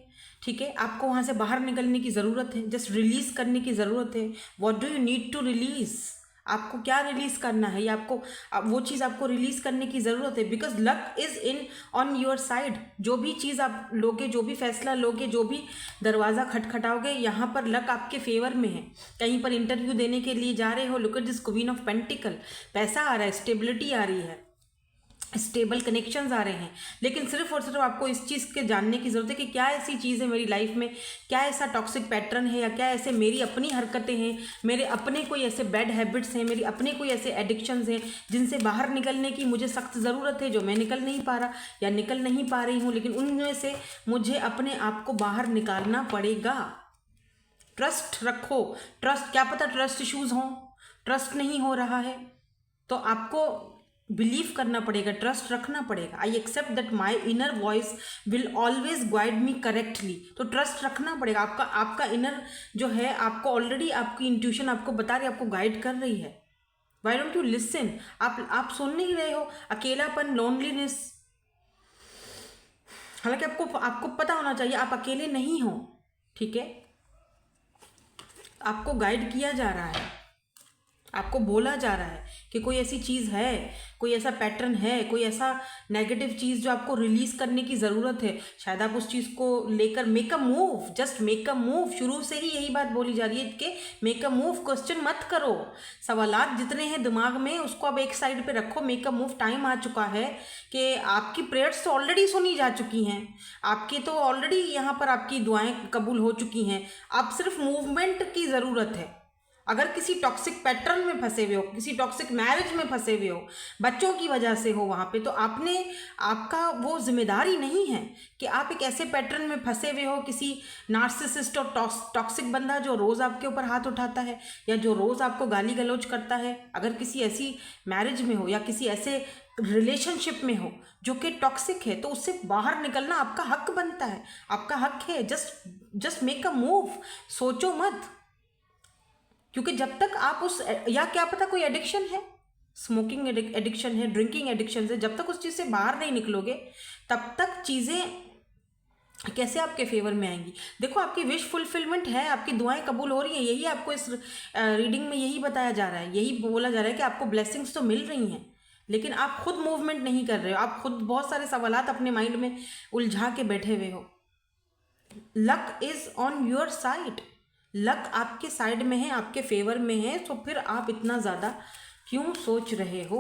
ठीक है, आपको वहाँ से बाहर निकलने की ज़रूरत है, जस्ट रिलीज़ करने की ज़रूरत है। What do you need to release, आपको क्या रिलीज़ करना है, या आपको वो चीज़ आपको रिलीज़ करने की ज़रूरत है, because luck is in on your side. जो भी चीज़ आप लोगे, जो भी फैसला लोगे, जो भी दरवाज़ा खटखटाओगे, यहाँ पर लक आपके फेवर में है। कहीं पर इंटरव्यू देने के लिए जा रहे हो, look at this queen of pentacle, पैसा आ रहा है, स्टेबिलिटी आ रही है, स्टेबल कनेक्शंस आ रहे हैं, लेकिन सिर्फ और सिर्फ आपको इस चीज़ के जानने की ज़रूरत है कि क्या ऐसी चीज़ है मेरी लाइफ में, क्या ऐसा टॉक्सिक पैटर्न है, या क्या ऐसे मेरी अपनी हरकतें हैं, मेरे अपने कोई ऐसे बैड हैबिट्स हैं, मेरी अपने कोई ऐसे एडिक्शंस हैं जिनसे बाहर निकलने की मुझे सख्त ज़रूरत है, जो मैं निकल नहीं पा रहा या निकल नहीं पा रही हूँ, लेकिन उनमें से मुझे अपने आप को बाहर निकालना पड़ेगा। ट्रस्ट रखो, ट्रस्ट, क्या पता ट्रस्ट इश्यूज़ हों, ट्रस्ट नहीं हो रहा है तो आपको बिलीव करना पड़ेगा, ट्रस्ट रखना पड़ेगा। I accept that my inner voice will always guide me correctly, तो ट्रस्ट रखना पड़ेगा। आपका इनर जो है, आपको ऑलरेडी आपकी इंट्यूशन आपको बता रही है, आपको गाइड कर रही है। वाई डोंट यू लिसन, आप सुन नहीं रहे हो। अकेलापन, लोनलीनेस, हालांकि आपको पता होना चाहिए आप अकेले नहीं हो, ठीक है, आपको गाइड किया जा रहा है, आपको बोला जा रहा है कि कोई ऐसी चीज़ है, कोई ऐसा पैटर्न है, कोई ऐसा नेगेटिव चीज़ जो आपको रिलीज़ करने की ज़रूरत है। शायद आप उस चीज़ को लेकर make a move, just make a move. शुरू से ही यही बात बोली जा रही है कि मेक अ मूव, क्वेश्चन मत करो। सवालात जितने हैं दिमाग में उसको अब एक साइड पे रखो, मेक अ मूव। टाइम आ चुका है कि आपकी प्रेयर्स तो ऑलरेडी सुनी जा चुकी हैं, आपकी तो ऑलरेडी यहाँ पर आपकी दुआएँ कबूल हो चुकी हैं। अब सिर्फ मूवमेंट की ज़रूरत है। अगर किसी टॉक्सिक पैटर्न में फंसे हुए हो, किसी टॉक्सिक मैरिज में फंसे हुए हो, बच्चों की वजह से हो वहाँ पे, तो आपका वो जिम्मेदारी नहीं है कि आप एक ऐसे पैटर्न में फंसे हुए हो, किसी नार्सिसिस्ट और टॉक्सिक बंदा जो रोज़ आपके ऊपर हाथ उठाता है या जो रोज़ आपको गाली गलौज करता है। अगर किसी ऐसी मैरिज में हो या किसी ऐसे रिलेशनशिप में हो जो कि टॉक्सिक है, तो उससे बाहर निकलना आपका हक बनता है, आपका हक है। जस्ट मेक अ मूव, सोचो मत, क्योंकि जब तक आप उस, या क्या पता कोई एडिक्शन है, स्मोकिंग एडिक्शन है, ड्रिंकिंग एडिक्शन है, जब तक उस चीज़ से बाहर नहीं निकलोगे तब तक चीज़ें कैसे आपके फेवर में आएंगी। देखो, आपकी विश फुलफिलमेंट है, आपकी दुआएं कबूल हो रही हैं, यही आपको इस रीडिंग में यही बताया जा रहा है, यही बोला जा रहा है कि आपको ब्लेसिंग्स तो मिल रही हैं, लेकिन आप खुद मूवमेंट नहीं कर रहे हो। आप खुद बहुत सारे सवालात अपने माइंड में उलझा के बैठे हुए हो। Luck is on your side, luck आपके साइड में है, आपके फेवर में है, तो फिर आप इतना ज़्यादा क्यों सोच रहे हो।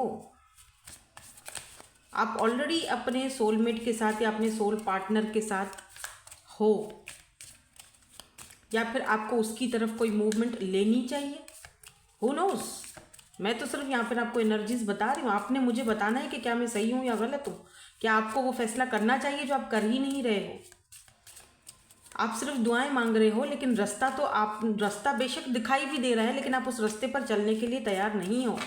आप ऑलरेडी अपने सोलमेट के साथ या अपने सोल पार्टनर के साथ हो, या फिर आपको उसकी तरफ कोई मूवमेंट लेनी चाहिए, हु नोज़। मैं तो सिर्फ यहाँ पर आपको एनर्जीज बता रही हूँ, आपने मुझे बताना है कि क्या मैं सही हूँ या गलत हूँ, क्या आपको वो फैसला करना चाहिए जो आप कर ही नहीं रहे हो। आप सिर्फ दुआएं मांग रहे हो, लेकिन रास्ता बेशक दिखाई भी दे रहा है, लेकिन आप उस रास्ते पर चलने के लिए तैयार नहीं हो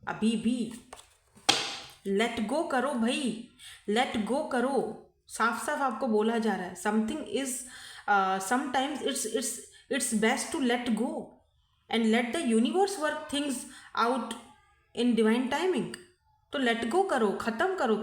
अभी भी। लेट गो करो भाई, लेट गो करो। साफ साफ आपको बोला जा रहा है, something is sometimes it's best to let go and let the universe work things out in divine timing. तो लेट गो करो, ख़त्म करो,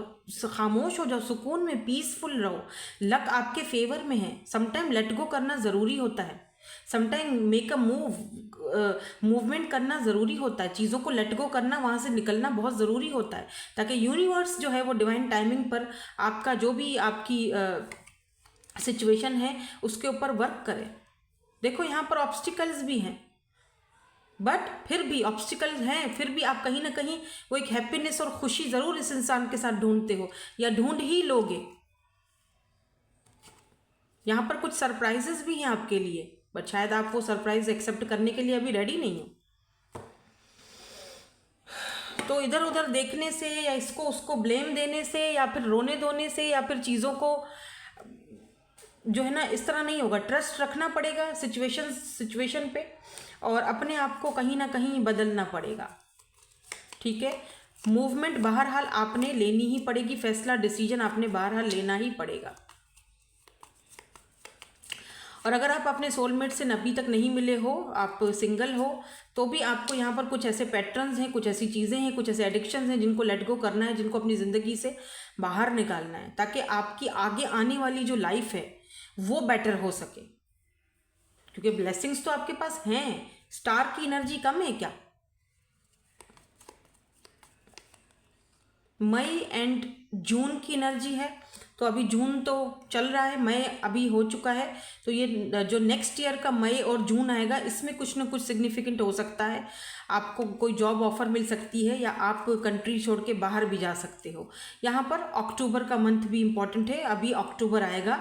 खामोश हो जाओ, सुकून में पीसफुल रहो। लक आपके फेवर में है। समटाइम लेट गो करना ज़रूरी होता है, समटाइम मेक अ मूवमेंट करना ज़रूरी होता है, चीज़ों को लेट गो करना, वहाँ से निकलना बहुत ज़रूरी होता है, ताकि यूनिवर्स जो है वो डिवाइन टाइमिंग पर आपका जो भी आपकी सिचुएशन है उसके ऊपर वर्क करे। देखो, यहाँ पर ऑब्स्टिकल्स भी हैं, बट फिर भी ऑब्स्टिकल्स हैं, फिर भी आप कहीं ना कहीं वो एक हैप्पीनेस और खुशी ज़रूर इस इंसान के साथ ढूंढते हो या ढूंढ ही लोगे। यहाँ पर कुछ सरप्राइजेस भी हैं आपके लिए, बट शायद आप वो सरप्राइज एक्सेप्ट करने के लिए अभी रेडी नहीं हो। तो इधर उधर देखने से या इसको उसको ब्लेम देने से या फिर रोने धोने से या फिर चीज़ों को जो है ना इस तरह नहीं होगा। ट्रस्ट रखना पड़ेगा सिचुएशन पे, और अपने आप को कहीं ना कहीं बदलना पड़ेगा, ठीक है। मूवमेंट बहरहाल आपने लेनी ही पड़ेगी, फैसला डिसीजन आपने बहरहाल लेना ही पड़ेगा। और अगर आप अपने सोलमेट से अभी तक नहीं मिले हो, आप सिंगल हो, तो भी आपको यहाँ पर कुछ ऐसे पैटर्न्स हैं, कुछ ऐसी चीज़ें हैं, कुछ ऐसे एडिक्शंस हैं जिनको लेट गो करना है, जिनको अपनी ज़िंदगी से बाहर निकालना है, ताकि आपकी आगे आने वाली जो लाइफ है वो बेटर हो सके। क्योंकि ब्लेसिंग्स तो आपके पास हैं, स्टार की एनर्जी कम है क्या? मई एंड जून की एनर्जी है, तो अभी जून तो चल रहा है, मई अभी हो चुका है, तो ये जो नेक्स्ट ईयर का मई और जून आएगा, इसमें कुछ ना कुछ सिग्निफिकेंट हो सकता है। आपको कोई जॉब ऑफर मिल सकती है, या आप कंट्री छोड़ के बाहर भी जा सकते हो। यहाँ पर अक्टूबर का मंथ भी इम्पॉर्टेंट है, अभी अक्टूबर आएगा,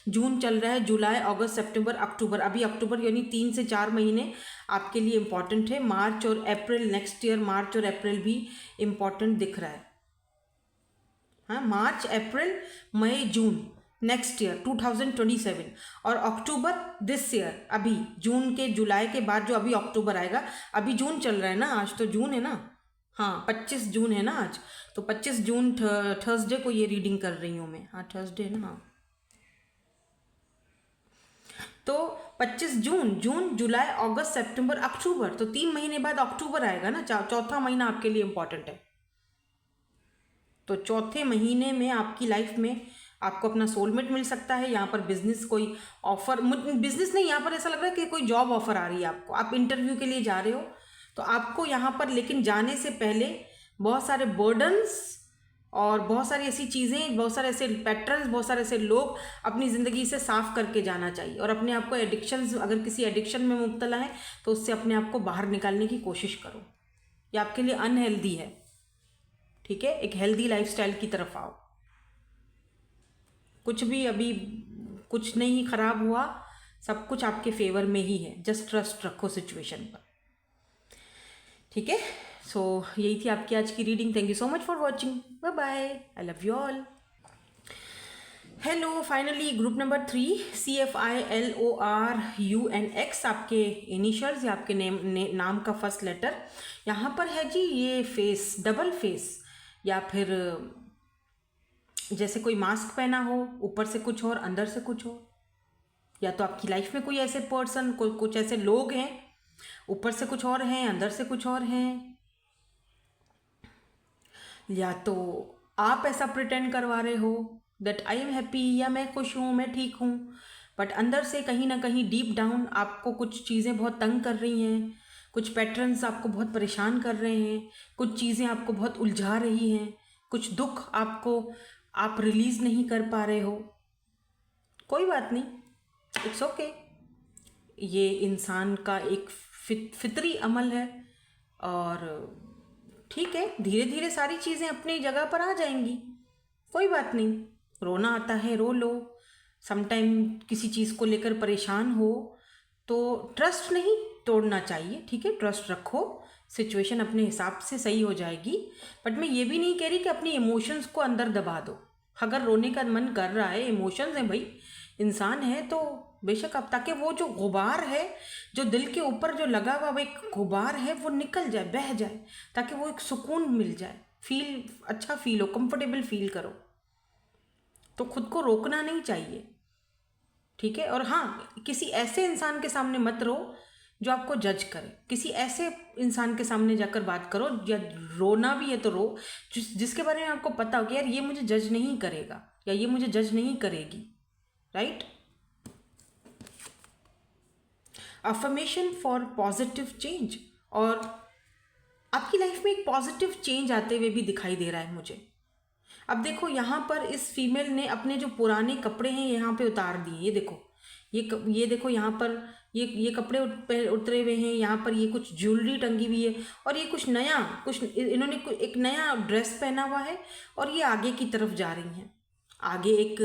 जून चल रहा है, जुलाई, अगस्त, सितंबर, अक्टूबर, अभी अक्टूबर यानी 3 से 4 महीने आपके लिए इम्पॉर्टेंट है। मार्च और अप्रैल, नेक्स्ट ईयर मार्च और अप्रैल भी इम्पॉर्टेंट दिख रहा है। हाँ, मार्च, अप्रैल, मई, जून नेक्स्ट ईयर 2027, और अक्टूबर दिस ईयर, अभी जून के, जुलाई के बाद जो अभी अक्टूबर आएगा, अभी जून चल रहा है ना, आज तो जून है ना, हाँ 25 जून है ना आज, तो 25 जून थर्सडे को ये रीडिंग कर रही हूँ मैं, हाँ थर्सडे ना, हाँ, तो 25 जून, जून, जुलाई, अगस्त, सितंबर, अक्टूबर, तो 3 महीने बाद अक्टूबर आएगा ना, चौथा महीना आपके लिए इम्पॉर्टेंट है। तो चौथे महीने में आपकी लाइफ में आपको अपना सोलमेट मिल सकता है। यहाँ पर बिजनेस कोई ऑफर, बिजनेस नहीं, यहाँ पर ऐसा लग रहा है कि कोई जॉब ऑफर आ रही है आपको, आप इंटरव्यू के लिए जा रहे हो, तो आपको यहाँ पर लेकिन जाने से पहले बहुत सारे बर्डन्स और बहुत सारी ऐसी चीज़ें, बहुत सारे ऐसे पैटर्न्स, बहुत सारे ऐसे लोग अपनी ज़िंदगी से साफ करके जाना चाहिए, और अपने आप को एडिक्शंस, अगर किसी एडिक्शन में मुब्तला है तो उससे अपने आप को बाहर निकालने की कोशिश करो। ये आपके लिए अनहेल्दी है, ठीक है, एक हेल्दी लाइफस्टाइल की तरफ आओ। कुछ भी अभी कुछ नहीं खराब हुआ, सब कुछ आपके फेवर में ही है, जस्ट ट्रस्ट रखो सिचुएशन पर, ठीक है। सो यही थी आपकी आज की reading. Thank you so much for watching, bye bye, I love you all. Hello, finally group number 3, CFILORUNX आपके इनिशियल्स या आपके नाम का फर्स्ट लेटर यहाँ पर है जी। ये फेस, डबल फेस, या फिर जैसे कोई मास्क पहना हो, ऊपर से कुछ और अंदर से कुछ हो, या तो आपकी लाइफ में कोई ऐसे पर्सन, कुछ ऐसे लोग हैं, ऊपर से कुछ और हैं, अंदर से कुछ और हैं, या तो आप ऐसा प्रिटेंड करवा रहे हो दैट आई एम हैप्पी, या मैं खुश हूँ, मैं ठीक हूँ, बट अंदर से कहीं ना कहीं डीप डाउन आपको कुछ चीज़ें बहुत तंग कर रही हैं, कुछ पैटर्न्स आपको बहुत परेशान कर रहे हैं, कुछ चीज़ें आपको बहुत उलझा रही हैं, कुछ दुख आपको आप रिलीज़ नहीं कर पा रहे हो। कोई बात नहीं, इट्स ओके। ये इंसान का एक फितरी अमल है, और ठीक है, धीरे धीरे सारी चीज़ें अपनी जगह पर आ जाएंगी, कोई बात नहीं। रोना आता है, रो लो, समटाइम किसी चीज़ को लेकर परेशान हो तो ट्रस्ट नहीं तोड़ना चाहिए, ठीक है, ट्रस्ट रखो, सिचुएशन अपने हिसाब से सही हो जाएगी। बट मैं ये भी नहीं कह रही कि अपनी इमोशंस को अंदर दबा दो। अगर रोने का मन कर रहा है, इमोशंस हैं भाई, इंसान है तो बेशक आप, ताकि वो जो गुबार है, जो दिल के ऊपर जो लगा हुआ वो एक गुबार है, वो निकल जाए, बह जाए, ताकि वो एक सुकून मिल जाए, फील अच्छा फील हो, कंफर्टेबल फील करो। तो खुद को रोकना नहीं चाहिए, ठीक है। और हाँ, किसी ऐसे इंसान के सामने मत रो जो आपको जज करे, किसी ऐसे इंसान के सामने जाकर बात करो, या रोना भी है तो रो जिसके बारे में आपको पता हो कि यार ये मुझे जज नहीं करेगा, या ये मुझे जज नहीं करेगी, right. Affirmation for positive change, और आपकी लाइफ में एक पॉजिटिव चेंज आते हुए भी दिखाई दे रहा है मुझे। अब देखो, यहाँ पर इस फीमेल ने अपने जो पुराने कपड़े हैं यहाँ पे उतार दिए, ये देखो, ये देखो, यहाँ पर ये कपड़े उतरे हुए हैं, यहाँ पर ये कुछ ज्वेलरी टंगी हुई है, और ये कुछ नया, कुछ इन्होंने एक नया ड्रेस पहना हुआ है, और ये आगे की तरफ जा रही हैं। आगे एक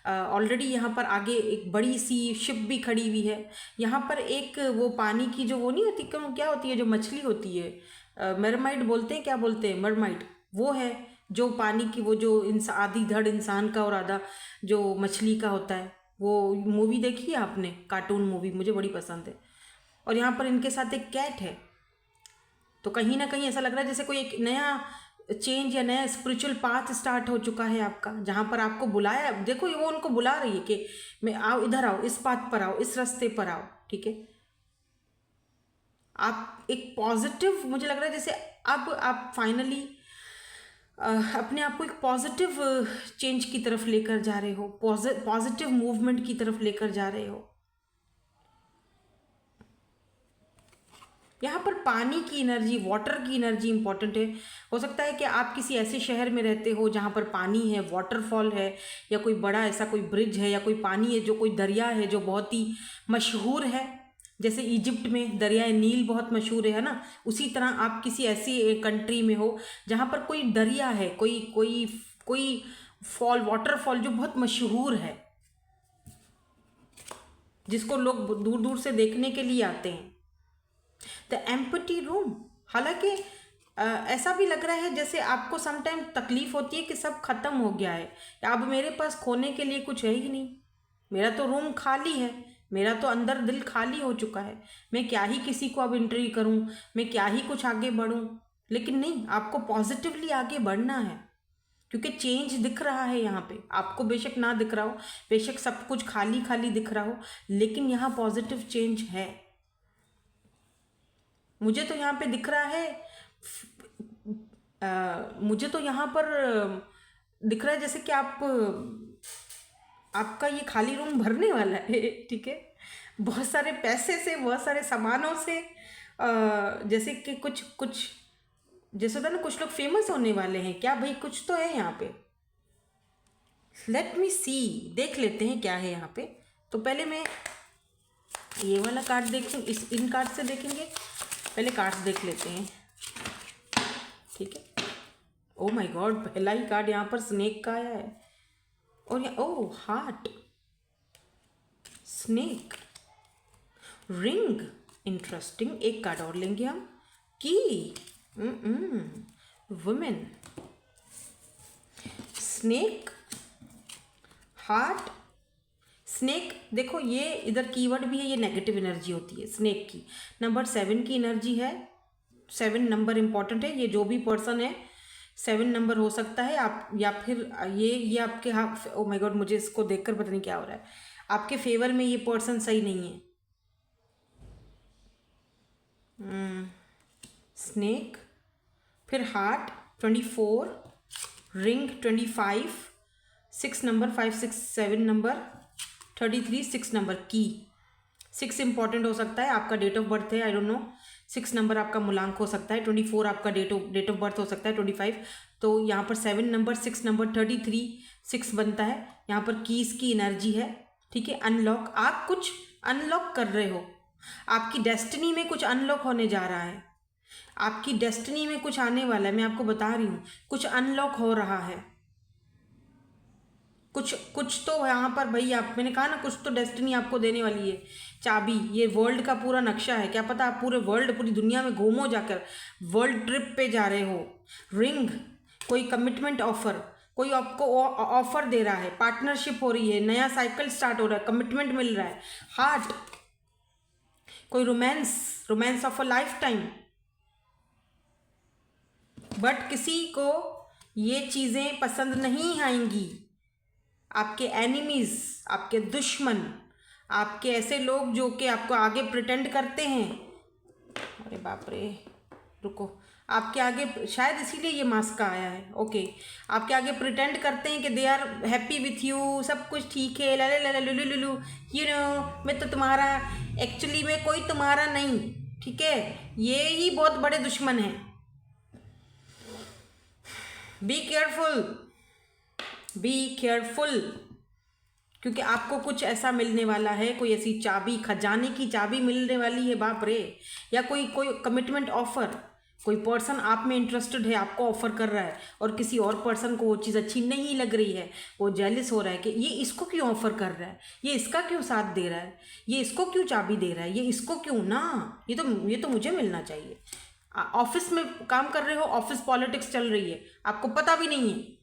ऑलरेडी यहाँ पर आगे एक बड़ी सी शिप भी खड़ी हुई है। यहाँ पर एक वो पानी की जो वो नहीं होती, क्या होती है, जो मछली होती है, मरमाइड बोलते हैं, क्या बोलते हैं, मरमाइड, वो है जो पानी की, वो जो आधी धड़ इंसान का और आधा जो मछली का होता है। वो मूवी देखी है आपने, कार्टून मूवी, मुझे बड़ी पसंद है। और यहाँ पर इनके साथ एक कैट है, तो कहीं ना कहीं ऐसा लग रहा है जैसे कोई एक नया चेंज या नया स्पिरिचुअल पाथ स्टार्ट हो चुका है आपका, जहाँ पर आपको बुलाया, देखो वो उनको बुला रही है कि मैं आओ, इधर आओ, इस पाथ पर आओ, इस रास्ते पर आओ, ठीक है। आप एक पॉजिटिव, मुझे लग रहा है जैसे अब आप फाइनली अपने आप को एक पॉजिटिव चेंज की तरफ लेकर जा रहे हो, पॉजिटिव मूवमेंट की तरफ लेकर जा रहे हो। यहाँ पर पानी की एनर्जी, वाटर की एनर्जी इंपॉर्टेंट है। हो सकता है कि आप किसी ऐसे शहर में रहते हो जहाँ पर पानी है, वाटरफॉल है, या कोई बड़ा ऐसा कोई ब्रिज है, या कोई पानी है, जो कोई दरिया है जो बहुत ही मशहूर है। जैसे इजिप्ट में दरियाए नील बहुत मशहूर है ना, उसी तरह आप किसी ऐसी कंट्री में हो जहाँ पर कोई दरिया है, कोई कोई कोई फॉल, वाटरफॉल जो बहुत मशहूर है, जिसको लोग दूर दूर से देखने के लिए आते हैं। द एम्प्टी रूम, हालांकि ऐसा भी लग रहा है जैसे आपको समटाइम तकलीफ होती है कि सब खत्म हो गया है, अब मेरे पास खोने के लिए कुछ है ही नहीं, मेरा तो रूम खाली है, मेरा तो अंदर दिल खाली हो चुका है, मैं क्या ही किसी को अब इंटरव्यू करूं, मैं क्या ही कुछ आगे बढ़ूं। लेकिन नहीं, आपको पॉजिटिवली आगे बढ़ना है, क्योंकि चेंज दिख रहा है यहाँ पे। आपको बेशक ना दिख रहा हो, बेशक सब कुछ खाली खाली दिख रहा हो, लेकिन यहाँ पॉजिटिव चेंज है। मुझे तो यहाँ पे दिख रहा है, मुझे तो यहाँ पर दिख रहा है जैसे कि आपका ये खाली रूम भरने वाला है, ठीक है, बहुत सारे पैसे से, बहुत सारे सामानों से, जैसे कि कुछ जैसे होता है ना, कुछ लोग फेमस होने वाले हैं क्या भाई, कुछ तो है यहाँ पे। लेट मी सी, देख लेते हैं क्या है यहाँ पे। तो पहले मैं ये वाला कार्ड देखूँ, इन कार्ड से देखेंगे, पहले कार्ड्स देख लेते हैं, ठीक है। ओ माय गॉड, पहला ही कार्ड यहाँ पर स्नेक का आया है, और यहाँ ओ हार्ट, स्नेक, रिंग, इंटरेस्टिंग। एक कार्ड और लेंगे हम, की, वुमेन, स्नेक, हार्ट, स्नेक। देखो ये इधर कीवर्ड भी है, ये नेगेटिव एनर्जी होती है स्नेक की। नंबर 7 की एनर्जी है, 7 नंबर इंपॉर्टेंट है। ये जो भी पर्सन है 7 नंबर हो सकता है आप, या फिर ये आपके हाथ, ओ माय गॉड, मुझे इसको देखकर पता नहीं क्या हो रहा है, आपके फेवर में ये पर्सन सही नहीं है। स्नेक, फिर heart 24, ring 25, 6 number, 5 6 7 number, 33 6 number, की 6 इंपॉर्टेंट हो सकता है, आपका डेट ऑफ बर्थ है, आई डोंट नो, 6 नंबर आपका मूलांक हो सकता है, 24 आपका डेट ऑफ बर्थ हो सकता है, 25, तो यहाँ पर 7 नंबर, 6 नंबर, 33 6 बनता है। यहाँ पर कीज की एनर्जी है, ठीक है। अनलॉक, आप कुछ अनलॉक कर रहे हो, आपकी डेस्टिनी में कुछ अनलॉक होने जा रहा है, आपकी डेस्टिनी में कुछ आने वाला है, मैं आपको बता रही हूँ, कुछ अनलॉक हो रहा है, कुछ तो यहाँ पर भाई, आप, मैंने कहा ना, कुछ तो डेस्टिनी आपको देने वाली है। चाबी, ये वर्ल्ड का पूरा नक्शा है, क्या पता आप पूरे वर्ल्ड, पूरी दुनिया में घूमो, जाकर वर्ल्ड ट्रिप पे जा रहे हो। रिंग, कोई कमिटमेंट ऑफर, कोई आपको ऑफर दे रहा है, पार्टनरशिप हो रही है, नया साइकिल स्टार्ट हो रहा है, कमिटमेंट मिल रहा है। हार्ट, कोई romance of a life time, but किसी को ये चीज़ें पसंद नहीं आएंगी, आपके एनिमीज, आपके दुश्मन, आपके ऐसे लोग जो कि आपको आगे प्रिटेंड करते हैं, अरे बाप रे, रुको, आपके आगे, शायद इसीलिए ये मास्क का आया है, ओके, आपके आगे प्रिटेंड करते हैं कि they are happy with you, सब कुछ ठीक है, ला ला ला लुलु लुलु, यू नो, मैं तो तुम्हारा, एक्चुअली में कोई तुम्हारा नहीं, ठीक है, ये ही बहुत बड़े दुश्मन हैं। बी केयरफुल, बी केयरफुल, क्योंकि आपको कुछ ऐसा मिलने वाला है, कोई ऐसी चाबी, खजाने की चाबी मिलने वाली है, बाप रे, या कोई कमिटमेंट ऑफर, कोई पर्सन आप में इंटरेस्टेड है, आपको ऑफर कर रहा है, और किसी और पर्सन को वो चीज़ अच्छी नहीं लग रही है, वो जेलस हो रहा है कि ये इसको क्यों ऑफर कर रहा है, ये इसका क्यों साथ दे रहा है, ये इसको क्यों चाबी दे रहा है, ये इसको क्यों ना, ये तो मुझे मिलना चाहिए। ऑफिस में काम कर रहे हो, ऑफिस पॉलिटिक्स चल रही है, आपको पता भी नहीं है,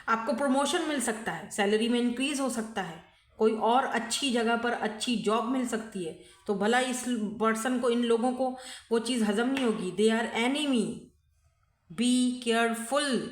आपको प्रमोशन मिल सकता है, सैलरी में इंक्रीज हो सकता है, कोई और अच्छी जगह पर अच्छी जॉब मिल सकती है, तो भला इस पर्सन को, इन लोगों को वो चीज़ हजम नहीं होगी। They are enemy, be careful.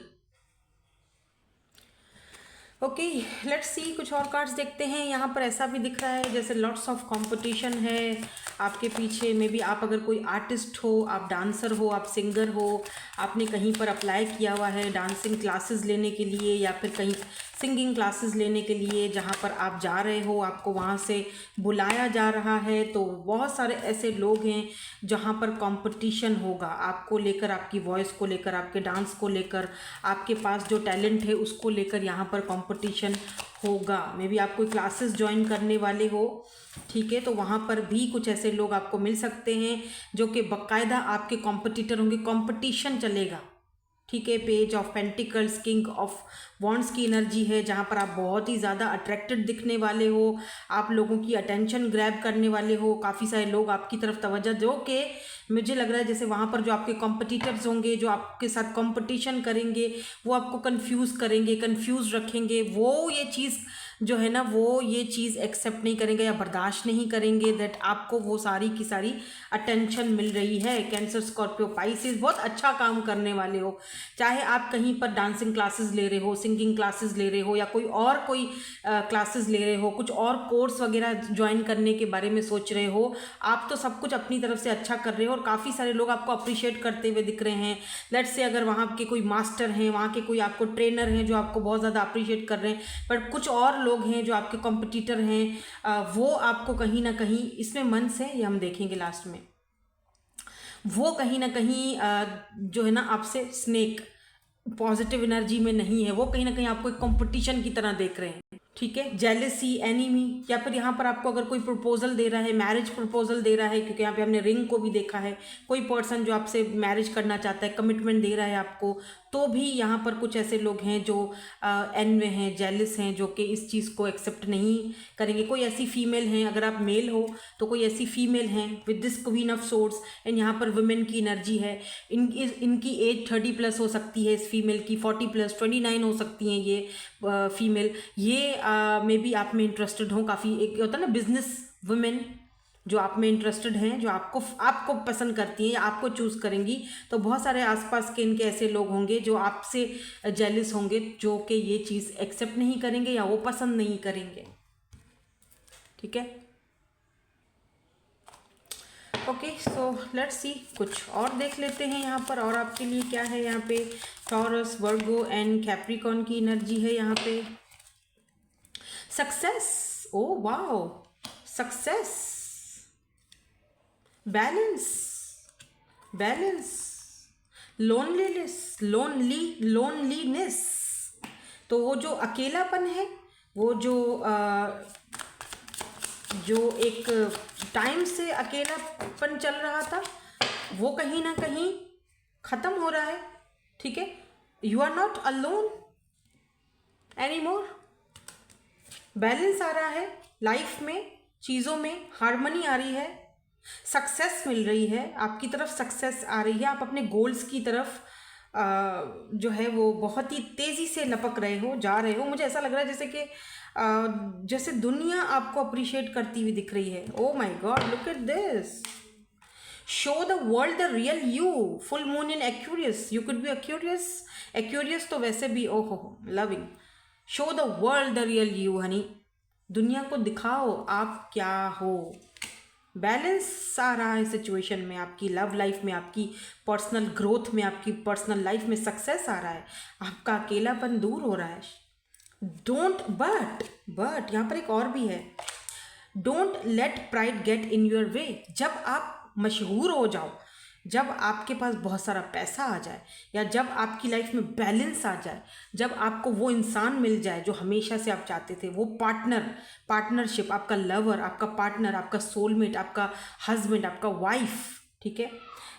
Okay, let's see कुछ और कार्ड्स देखते हैं। यहाँ पर ऐसा भी दिख रहा है जैसे लॉट्स ऑफ कंपटीशन है आपके पीछे। मे बी आप अगर कोई आर्टिस्ट हो, आप डांसर हो, आप सिंगर हो, आपने कहीं पर अप्लाई किया हुआ है डांसिंग क्लासेस लेने के लिए या फिर कहीं सिंगिंग क्लासेस लेने के लिए, जहाँ पर आप जा रहे हो, आपको वहाँ से बुलाया जा रहा है, तो बहुत सारे ऐसे लोग हैं जहाँ पर कंपटीशन होगा आपको लेकर, आपकी वॉइस को लेकर, आपके डांस को लेकर, आपके पास जो टैलेंट है उसको लेकर यहाँ पर कंपटीशन होगा। मे बी आप कोई क्लासेस ज्वाइन करने वाले हो, ठीक है, तो वहाँ पर भी कुछ ऐसे लोग आपको मिल सकते हैं जो कि बाकायदा आपके कॉम्पिटिटर होंगे, कंपटीशन चलेगा, ठीक है। Page of pentacles, king of wands की एनर्जी है, जहाँ पर आप बहुत ही ज़्यादा अट्रैक्टेड दिखने वाले हो, आप लोगों की अटेंशन ग्रैब करने वाले हो, काफ़ी सारे लोग आपकी तरफ तवज्जो, जो कि मुझे लग रहा है जैसे वहाँ पर जो आपके कॉम्पिटिटर्स होंगे, जो आपके साथ कंपटीशन करेंगे, वो आपको कंफ्यूज करेंगे, कंफ्यूज रखेंगे, वो ये चीज़ जो है ना, वो ये चीज़ एक्सेप्ट नहीं करेंगे या बर्दाश्त नहीं करेंगे दैट आपको वो सारी की सारी अटेंशन मिल रही है। कैंसर, स्कॉर्पियो, पाइसेस बहुत अच्छा काम करने वाले हो, चाहे आप कहीं पर डांसिंग क्लासेस ले रहे हो, सिंगिंग क्लासेस ले रहे हो, या कोई क्लासेस ले रहे हो, कुछ और कोर्स वगैरह ज्वाइन करने के बारे में सोच रहे हो, आप तो सब कुछ अपनी तरफ से अच्छा कर रहे हो और काफ़ी सारे लोग आपको अप्रिशिएट करते हुए दिख रहे हैं। लेट्स से अगर वहाँ के कोई मास्टर हैं, वहाँ के कोई आपको ट्रेनर हैं जो आपको बहुत ज़्यादा अप्रिशिएट कर रहे हैं, पर कुछ और लोग हैं जो आपके कॉम्पिटिटर हैं, वो आपको कहीं ना कहीं, इसमें मन से ये हम देखेंगे लास्ट में, वो कहीं ना कहीं जो है ना आपसे स्नेक पॉजिटिव एनर्जी में नहीं है, वो कहीं ना कहीं आपको एक कंपटीशन की तरह देख रहे हैं, ठीक है। जेलसी, एनिमी, या फिर यहाँ पर आपको अगर कोई प्रपोजल दे रहा है, मैरिज प्रपोजल दे रहा है, क्योंकि यहाँ पे हमने रिंग को भी देखा है, कोई पर्सन जो आपसे मैरिज करना चाहता है, कमिटमेंट दे रहा है आपको, तो भी यहाँ पर कुछ ऐसे लोग हैं जो एनवे हैं, जेलिस हैं, जो कि इस चीज़ को एक्सेप्ट नहीं करेंगे। कोई ऐसी फीमेल हैं, अगर आप मेल हो तो कोई ऐसी फीमेल हैं with this queen of swords, and यहाँ पर वुमेन की एनर्जी है। इनकी एज 30+ हो सकती है, इस फीमेल की 40+, 29 हो सकती हैं ये फीमेल। ये मे बी आप में इंटरेस्टेड हो, काफ़ी एक होता है ना बिजनेस वुमेन, जो आप में इंटरेस्टेड हैं, जो आपको पसंद करती हैं या आपको चूज़ करेंगी, तो बहुत सारे आसपास के इनके ऐसे लोग होंगे जो आपसे जेलिस होंगे, जो कि ये चीज़ एक्सेप्ट नहीं करेंगे या वो पसंद नहीं करेंगे, ठीक है। ओके, सो लेट्स सी कुछ और देख लेते हैं यहाँ पर, और आपके लिए क्या है यहाँ पे। टॉरस, वर्गो एंड कैप्रिकॉर्न की एनर्जी है यहाँ पे। Success, oh wow, success, balance, loneliness, तो वो जो अकेलापन है, वो जो एक टाइम से अकेलापन चल रहा था, वो कहीं ना कहीं ख़त्म हो रहा है, ठीक है। You are not alone any more, balance आ रहा है लाइफ में, चीज़ों में हार्मनी आ रही है, सक्सेस मिल रही है, आपकी तरफ सक्सेस आ रही है, आप अपने गोल्स की तरफ जो है वो बहुत ही तेज़ी से लपक रहे हो, जा रहे हो। मुझे ऐसा लग रहा है जैसे कि जैसे दुनिया आपको अप्रिशिएट करती हुई दिख रही है। Oh my God, look at this, show the world the real you, full moon in Aquarius, you could be Aquarius तो वैसे भी ओहो loving, show the world the real you Honey, दुनिया को दिखाओ आप क्या हो। बैलेंस आ रहा है सिचुएशन में, आपकी लव लाइफ में, आपकी पर्सनल ग्रोथ में, आपकी पर्सनल लाइफ में सक्सेस आ रहा है, आपका अकेलापन दूर हो रहा है। डोंट बट यहाँ पर एक और भी है, don't let pride get in your वे। जब आप मशहूर हो जाओ, जब आपके पास बहुत सारा पैसा आ जाए, या जब आपकी लाइफ में बैलेंस आ जाए, जब आपको वो इंसान मिल जाए जो हमेशा से आप चाहते थे, वो पार्टनरशिप, आपका लवर, आपका पार्टनर, आपका सोलमेट, आपका हस्बैंड, आपका वाइफ, ठीक है।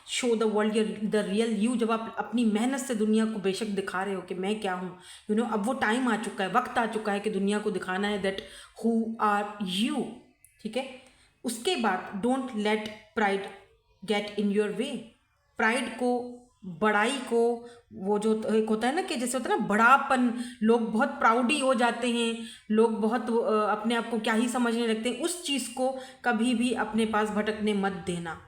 Show the world the real you, जब आप अपनी मेहनत से दुनिया को बेशक दिखा रहे हो कि मैं क्या हूँ, यू नो, अब वो टाइम आ चुका है, वक्त आ चुका है कि दुनिया को दिखाना है दैट हु आर यू, ठीक है। उसके बाद don't let pride get in your way, pride को, बड़ाई को, वो जो एक होता है ना कि जैसे होता है ना बड़ापन, लोग बहुत प्राउडी हो जाते हैं, लोग बहुत अपने आप को क्या ही समझने लगते हैं, उस चीज़ को कभी भी अपने पास भटकने मत देना,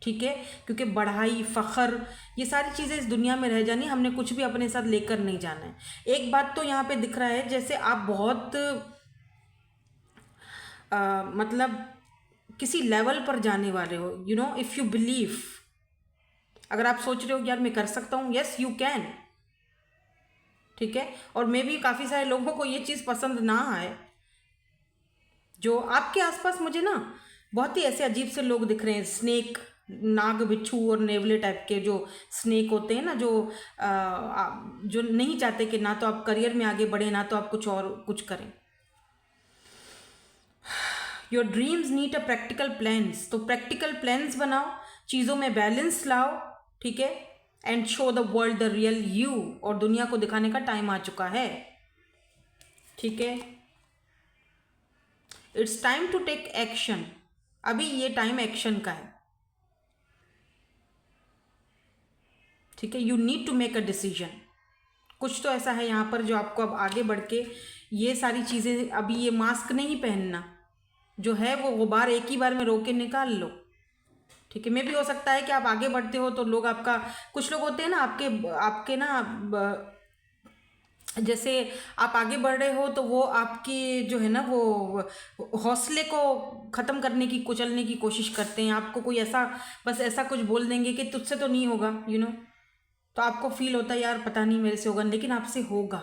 ठीक है। क्योंकि बढ़ाई, फ़ख्र, ये सारी चीज़ें इस दुनिया में रह जानी, हमने कुछ भी अपने साथ लेकर नहीं जाना है। एक बात तो यहाँ पे दिख रहा है, जैसे आप बहुत मतलब किसी लेवल पर जाने वाले हो, you know, if you believe, अगर आप सोच रहे हो कि यार मैं कर सकता हूँ, यस यू कैन, ठीक है। और मे भी काफ़ी सारे लोगों को ये चीज़ पसंद ना आए, जो आपके आसपास मुझे ना बहुत ही ऐसे अजीब से लोग दिख रहे हैं, स्नेक, नाग, बिच्छू और नेवले टाइप के जो स्नेक होते हैं ना, जो नहीं चाहते कि ना तो आप करियर में आगे बढ़े, ना तो आप कुछ और कुछ करें। Your dreams need a practical plans, तो प्रैक्टिकल प्लान्स बनाओ, चीज़ों में बैलेंस लाओ, ठीक है। And show the world the real you, और दुनिया को दिखाने का टाइम आ चुका है, ठीक है। It's time to take action, अभी ये टाइम एक्शन का है, ठीक है। You need to make a decision, कुछ तो ऐसा है यहाँ पर जो आपको अब आगे बढ़ के ये सारी चीज़ें, अभी ये मास्क नहीं पहनना, जो है वो गुबार एक ही बार में रोके निकाल लो, ठीक है। मे भी हो सकता है कि आप आगे बढ़ते हो तो लोग आपका, कुछ लोग होते हैं ना आपके आपके ना जैसे आप आगे बढ़ रहे हो तो वो आपके जो है ना वो हौसले को ख़त्म करने की, कुचलने की कोशिश करते हैं, आपको कोई ऐसा बस ऐसा कुछ बोल देंगे कि तुझसे तो नहीं होगा, यू नो, तो आपको फील होता है यार पता नहीं मेरे से होगा, लेकिन आपसे होगा।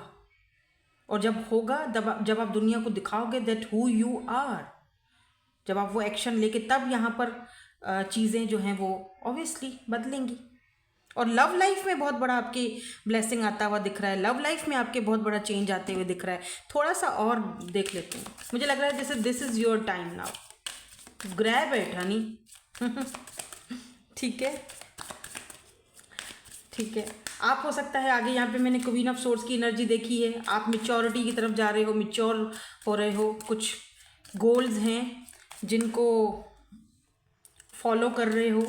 और जब होगा, जब आप दुनिया को दिखाओगे दैट हु यू आर, जब आप वो एक्शन लेके, तब यहाँ पर चीज़ें जो हैं वो ऑब्वियसली बदलेंगी। और लव लाइफ में बहुत बड़ा आपकी ब्लेसिंग आता हुआ दिख रहा है, लव लाइफ में आपके बहुत बड़ा चेंज आते हुए दिख रहा है। थोड़ा सा और देख लेते हैं, मुझे लग रहा है जैसे this is your time now, grab it Honey, ठीक है, ठीक है। आप हो सकता है आगे, यहाँ पे मैंने क्वीन ऑफ सोर्स की एनर्जी देखी है, आप मेच्योरिटी की तरफ जा रहे हो, मेच्योर हो रहे हो, कुछ गोल्स हैं जिनको फॉलो कर रहे हो,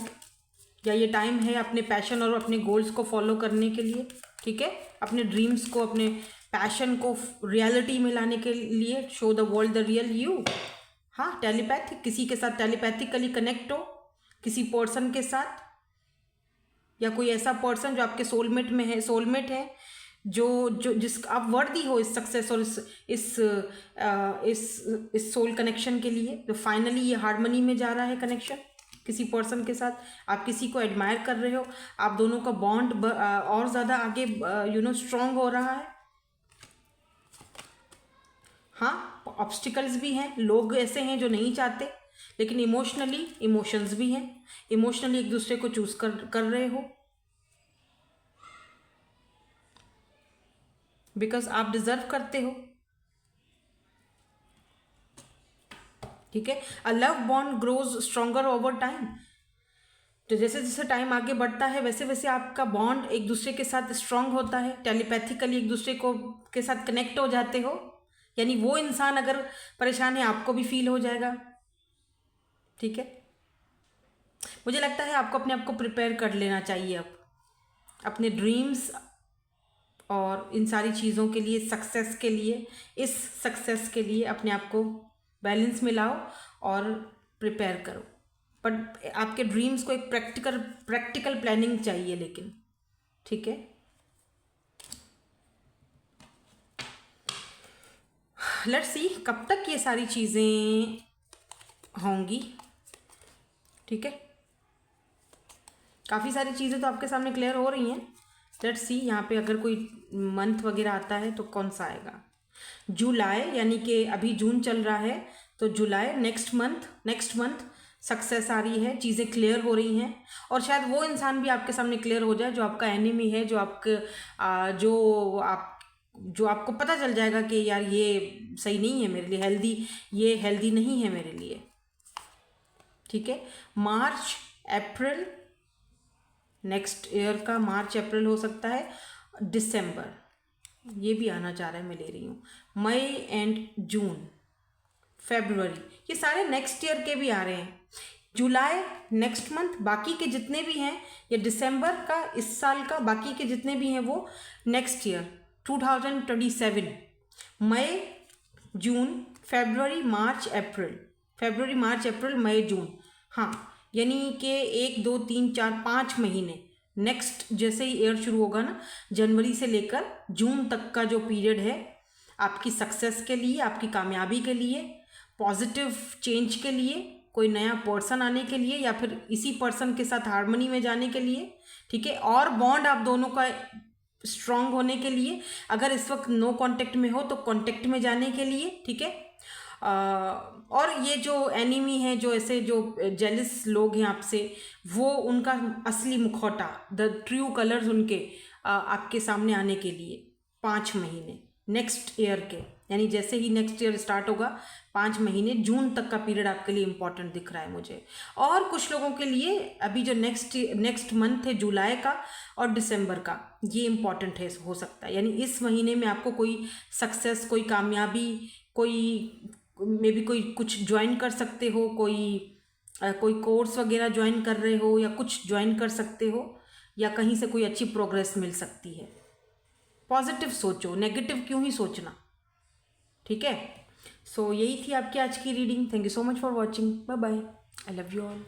या ये टाइम है अपने पैशन और अपने गोल्स को फॉलो करने के लिए, ठीक है। अपने ड्रीम्स को, अपने पैशन को रियलिटी में लाने के लिए, show the world the real you. हाँ, टेलीपैथिक, किसी के साथ टेलीपैथिकली कनेक्ट हो, किसी पर्सन के साथ, या कोई ऐसा पर्सन जो आपके सोलमेट में है, सोलमेट है, जो जो जिस आप वर्दी हो इस सक्सेस और इस सोल कनेक्शन के लिए, जो फाइनली ये हार्मनी में जा रहा है कनेक्शन किसी पर्सन के साथ। आप किसी को एडमायर कर रहे हो, आप दोनों का बॉन्ड और ज़्यादा आगे यू नो स्ट्रॉन्ग हो रहा है। हाँ, ऑब्स्टिकल्स भी हैं, लोग ऐसे हैं जो नहीं चाहते, लेकिन इमोशनली इमोशंस भी हैं, इमोशनली एक दूसरे को चूज कर रहे हो, बिकॉज आप डिजर्व करते हो, ठीक है। A love bond grows stronger over time, तो जैसे जैसे टाइम आगे बढ़ता है वैसे वैसे आपका बॉन्ड एक दूसरे के साथ स्ट्रांग होता है, टेलीपैथिकली एक दूसरे को के साथ कनेक्ट हो जाते हो, यानी वो इंसान अगर परेशान है आपको भी फील हो जाएगा, ठीक है। मुझे लगता है आपको अपने आप को प्रिपेयर कर लेना चाहिए अब अपने ड्रीम्स और इन सारी चीज़ों के लिए, सक्सेस के लिए, इस सक्सेस के लिए अपने आप को बैलेंस में लाओ और प्रिपेयर करो। बट आपके ड्रीम्स को एक प्रैक्टिकल प्लानिंग चाहिए, लेकिन ठीक है। लेट्स सी कब तक ये सारी चीज़ें होंगी, ठीक है। काफ़ी सारी चीज़ें तो आपके सामने क्लियर हो रही हैं। लेट्स सी यहाँ पे अगर कोई मंथ वगैरह आता है तो कौन सा आएगा। जुलाई, यानी कि अभी जून चल रहा है, तो जुलाई नेक्स्ट मंथ सक्सेस आ रही है, चीज़ें क्लियर हो रही हैं, और शायद वो इंसान भी आपके सामने क्लियर हो जाए जो आपका एनिमी है, जो आपको पता चल जाएगा कि यार ये सही नहीं है मेरे लिए, ये हेल्दी नहीं है मेरे लिए, ठीक है। मार्च अप्रैल, नेक्स्ट ईयर का मार्च अप्रैल हो सकता है, दिसंबर ये भी आना चाह रहा है, मैं ले रही हूँ, मई एंड जून, फरवरी, ये सारे नेक्स्ट ईयर के भी आ रहे हैं। जुलाई नेक्स्ट मंथ, बाकी के जितने भी हैं, या दिसंबर का इस साल का, बाकी के जितने भी हैं वो नेक्स्ट ईयर 2027। मई, जून, फरवरी, मार्च, अप्रैल, मई, जून, हाँ, यानी कि 1 2 3 4 5 महीने नेक्स्ट जैसे ही ईयर शुरू होगा ना, जनवरी से लेकर जून तक का जो पीरियड है आपकी सक्सेस के लिए, आपकी कामयाबी के लिए, पॉजिटिव चेंज के लिए, कोई नया पर्सन आने के लिए, या फिर इसी पर्सन के साथ हार्मनी में जाने के लिए, ठीक है, और बॉन्ड आप दोनों का स्ट्रांग होने के लिए, अगर इस वक्त नो कांटेक्ट में हो तो कांटेक्ट में जाने के लिए, ठीक है। और ये जो एनिमी है, जो ऐसे जो जेलिस लोग हैं आपसे, वो उनका असली मुखौटा, द ट्रू कलर्स उनके आपके सामने आने के लिए 5 महीने नेक्स्ट ईयर के, यानी जैसे ही नेक्स्ट ईयर स्टार्ट होगा 5 महीने जून तक का पीरियड आपके लिए इंपॉर्टेंट दिख रहा है मुझे। और कुछ लोगों के लिए अभी जो नेक्स्ट मंथ है जुलाई का और दिसंबर का, ये इंपॉर्टेंट है, हो सकता है, यानी इस महीने में आपको कोई सक्सेस, कोई कामयाबी, कोई मे बी कोई कुछ ज्वाइन कर सकते हो, कोई कोर्स वगैरह ज्वाइन कर रहे हो, या कुछ ज्वाइन कर सकते हो, या कहीं से कोई अच्छी प्रोग्रेस मिल सकती है। पॉजिटिव सोचो, नेगेटिव क्यों ही सोचना, ठीक है। सो यही थी आपकी आज की reading. Thank you so much for watching. Bye bye. I love you all.